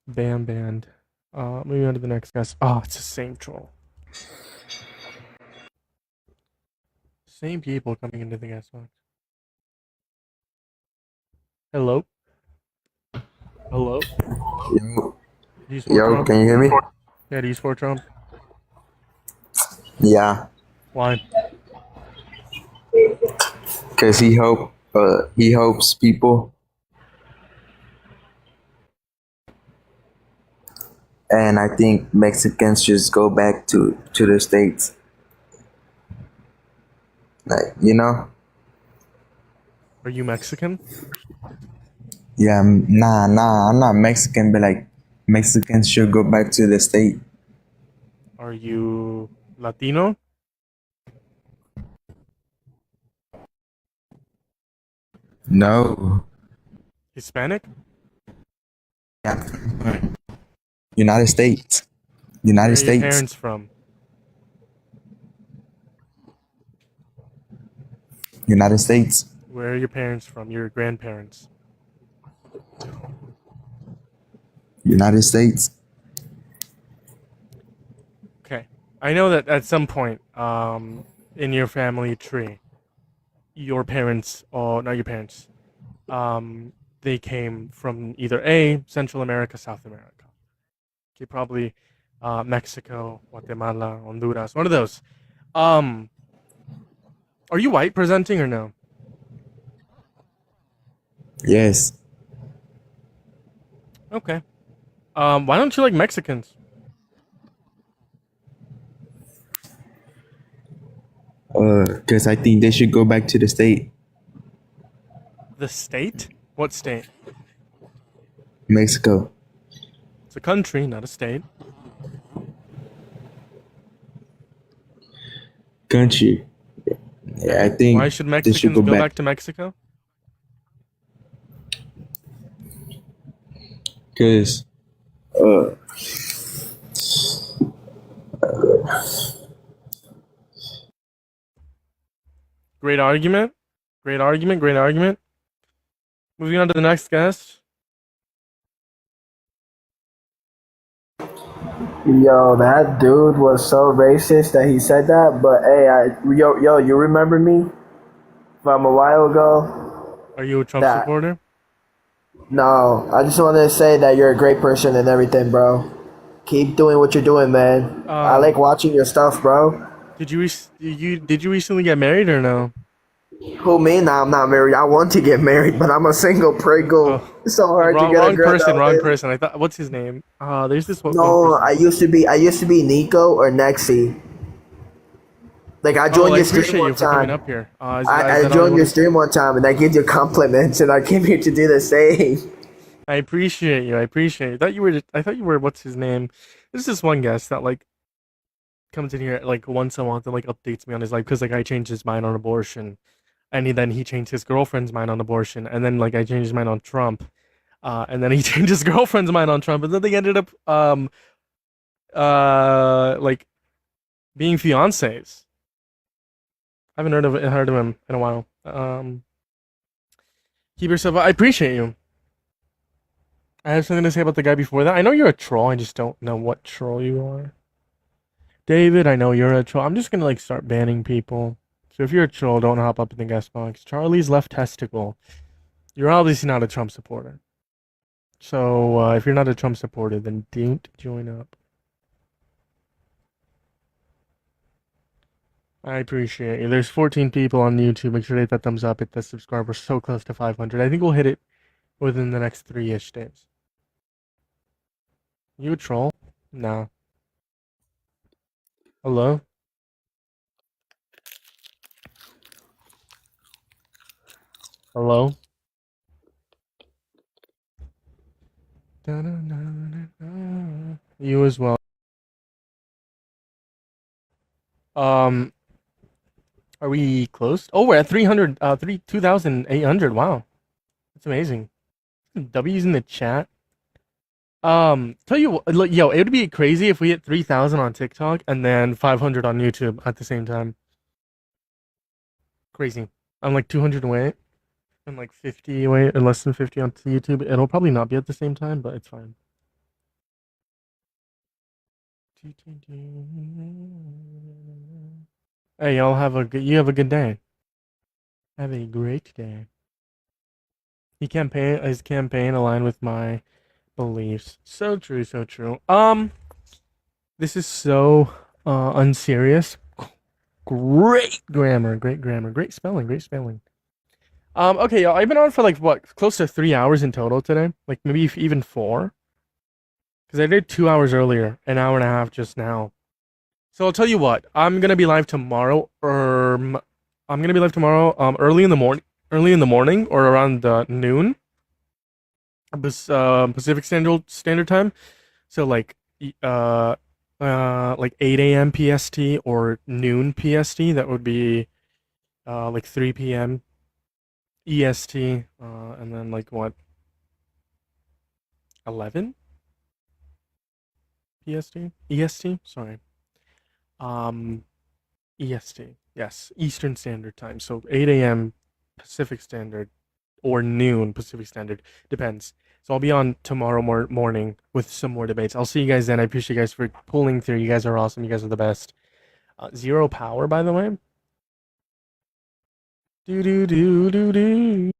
[SPEAKER 1] Moving on to the next guest. Oh, it's the same troll. Same people coming into the guest box. Hello? Hello?
[SPEAKER 13] Yo, can you hear me?
[SPEAKER 1] Yeah, do you support Trump?
[SPEAKER 13] Yeah,
[SPEAKER 1] Why?
[SPEAKER 13] because he helps people, and I think Mexicans just go back to the States. Like, you know?
[SPEAKER 1] Are you Mexican?
[SPEAKER 13] Yeah, nah, I'm not Mexican, but like Mexicans should go back to the state.
[SPEAKER 1] Are you Latino?
[SPEAKER 13] No.
[SPEAKER 1] Hispanic?
[SPEAKER 13] Yeah. United States.
[SPEAKER 1] Where
[SPEAKER 13] United
[SPEAKER 1] are your
[SPEAKER 13] States.
[SPEAKER 1] parents from?
[SPEAKER 13] United States.
[SPEAKER 1] Where are your parents from? Your grandparents?
[SPEAKER 13] United States.
[SPEAKER 1] Okay. I know that at some point, in your family tree, your parents, or not your parents, they came from either A, Central America, South America. Okay, probably Mexico, Guatemala, Honduras, one of those. Are you white presenting or no?
[SPEAKER 13] Yes.
[SPEAKER 1] Okay. Why don't you like Mexicans?
[SPEAKER 13] Because I think they should go back to the state.
[SPEAKER 1] The state? What state?
[SPEAKER 13] Mexico.
[SPEAKER 1] It's a country, not a state.
[SPEAKER 13] Country. Yeah, I think
[SPEAKER 1] Why should
[SPEAKER 13] they
[SPEAKER 1] Mexicans
[SPEAKER 13] should
[SPEAKER 1] go
[SPEAKER 13] go
[SPEAKER 1] back to Mexico?
[SPEAKER 13] Because
[SPEAKER 1] Great argument. Great argument. Great argument. Moving on to the next guest.
[SPEAKER 14] Yo, that dude was so racist that he said that. But hey, yo, you remember me from a while ago?
[SPEAKER 1] Are you a Trump supporter?
[SPEAKER 14] No, I just wanted to say that you're a great person and everything, bro. Keep doing what you're doing, man. I like watching your stuff, bro.
[SPEAKER 1] Did you recently get married or no?
[SPEAKER 14] Who, me? Nah, I'm not married. I want to get married, but I'm a single preggo. It's so hard to get a girl
[SPEAKER 1] wrong
[SPEAKER 14] nowadays.
[SPEAKER 1] person. I thought, what's his name? There's this one.
[SPEAKER 14] No, I used to be Nico or Nexi. Like I joined your stream one
[SPEAKER 1] you for coming
[SPEAKER 14] time.
[SPEAKER 1] up here.
[SPEAKER 14] I joined your stream one time and I gave you compliments and I came here to do the same.
[SPEAKER 1] I appreciate you. I thought you were. What's his name? There's this one guest that like comes in here like once a month and like updates me on his life because like I changed his mind on abortion, and then he changed his girlfriend's mind on abortion, and then like I changed his mind on Trump, and then he changed his girlfriend's mind on Trump, and then they ended up like being fiancés. I haven't heard of him in a while. Keep yourself. I appreciate you. I have something to say about the guy before that. I know you're a troll. I just don't know what troll you are. David, I know you're a troll. I'm just gonna like start banning people. So if you're a troll, don't hop up in the guest box. Charlie's left testicle. You're obviously not a Trump supporter. So if you're not a Trump supporter, then don't join up. I appreciate you. There's 14 people on YouTube. Make sure to hit that thumbs up, hit that subscribe. We're so close to 500. I think we'll hit it within the next 3-ish days. You a troll? No. Hello? Hello? You as well. Are we close? Oh, we're at 2,800. Wow. That's amazing. W's in the chat. Tell you what, like, yo, it would be crazy if we hit 3,000 on TikTok and then 500 on YouTube at the same time. Crazy. I'm like 200 away and like 50 away or less than 50 on YouTube. It'll probably not be at the same time, but it's fine. Hey, y'all have a good day. Have a great day. His campaign aligned with my beliefs. So true, so true. This is so unserious. Great grammar, great spelling. Okay, y'all, I've been on for like what, close to 3 hours in total today, like maybe even 4. Because I did 2 hours earlier, an hour and a half just now. So I'll tell you what, I'm gonna be live tomorrow, early in the morning, or around noon, Pacific Standard Time. So like 8 a.m. PST or noon PST. That would be like 3 p.m. EST, and then like what, 11 PST? EST? Sorry. EST. Yes, Eastern Standard Time. So 8 a.m. Pacific Standard or noon Pacific Standard. Depends. So I'll be on tomorrow morning with some more debates. I'll see you guys then. I appreciate you guys for pulling through. You guys are awesome. You guys are the best. Zero power, by the way. Do.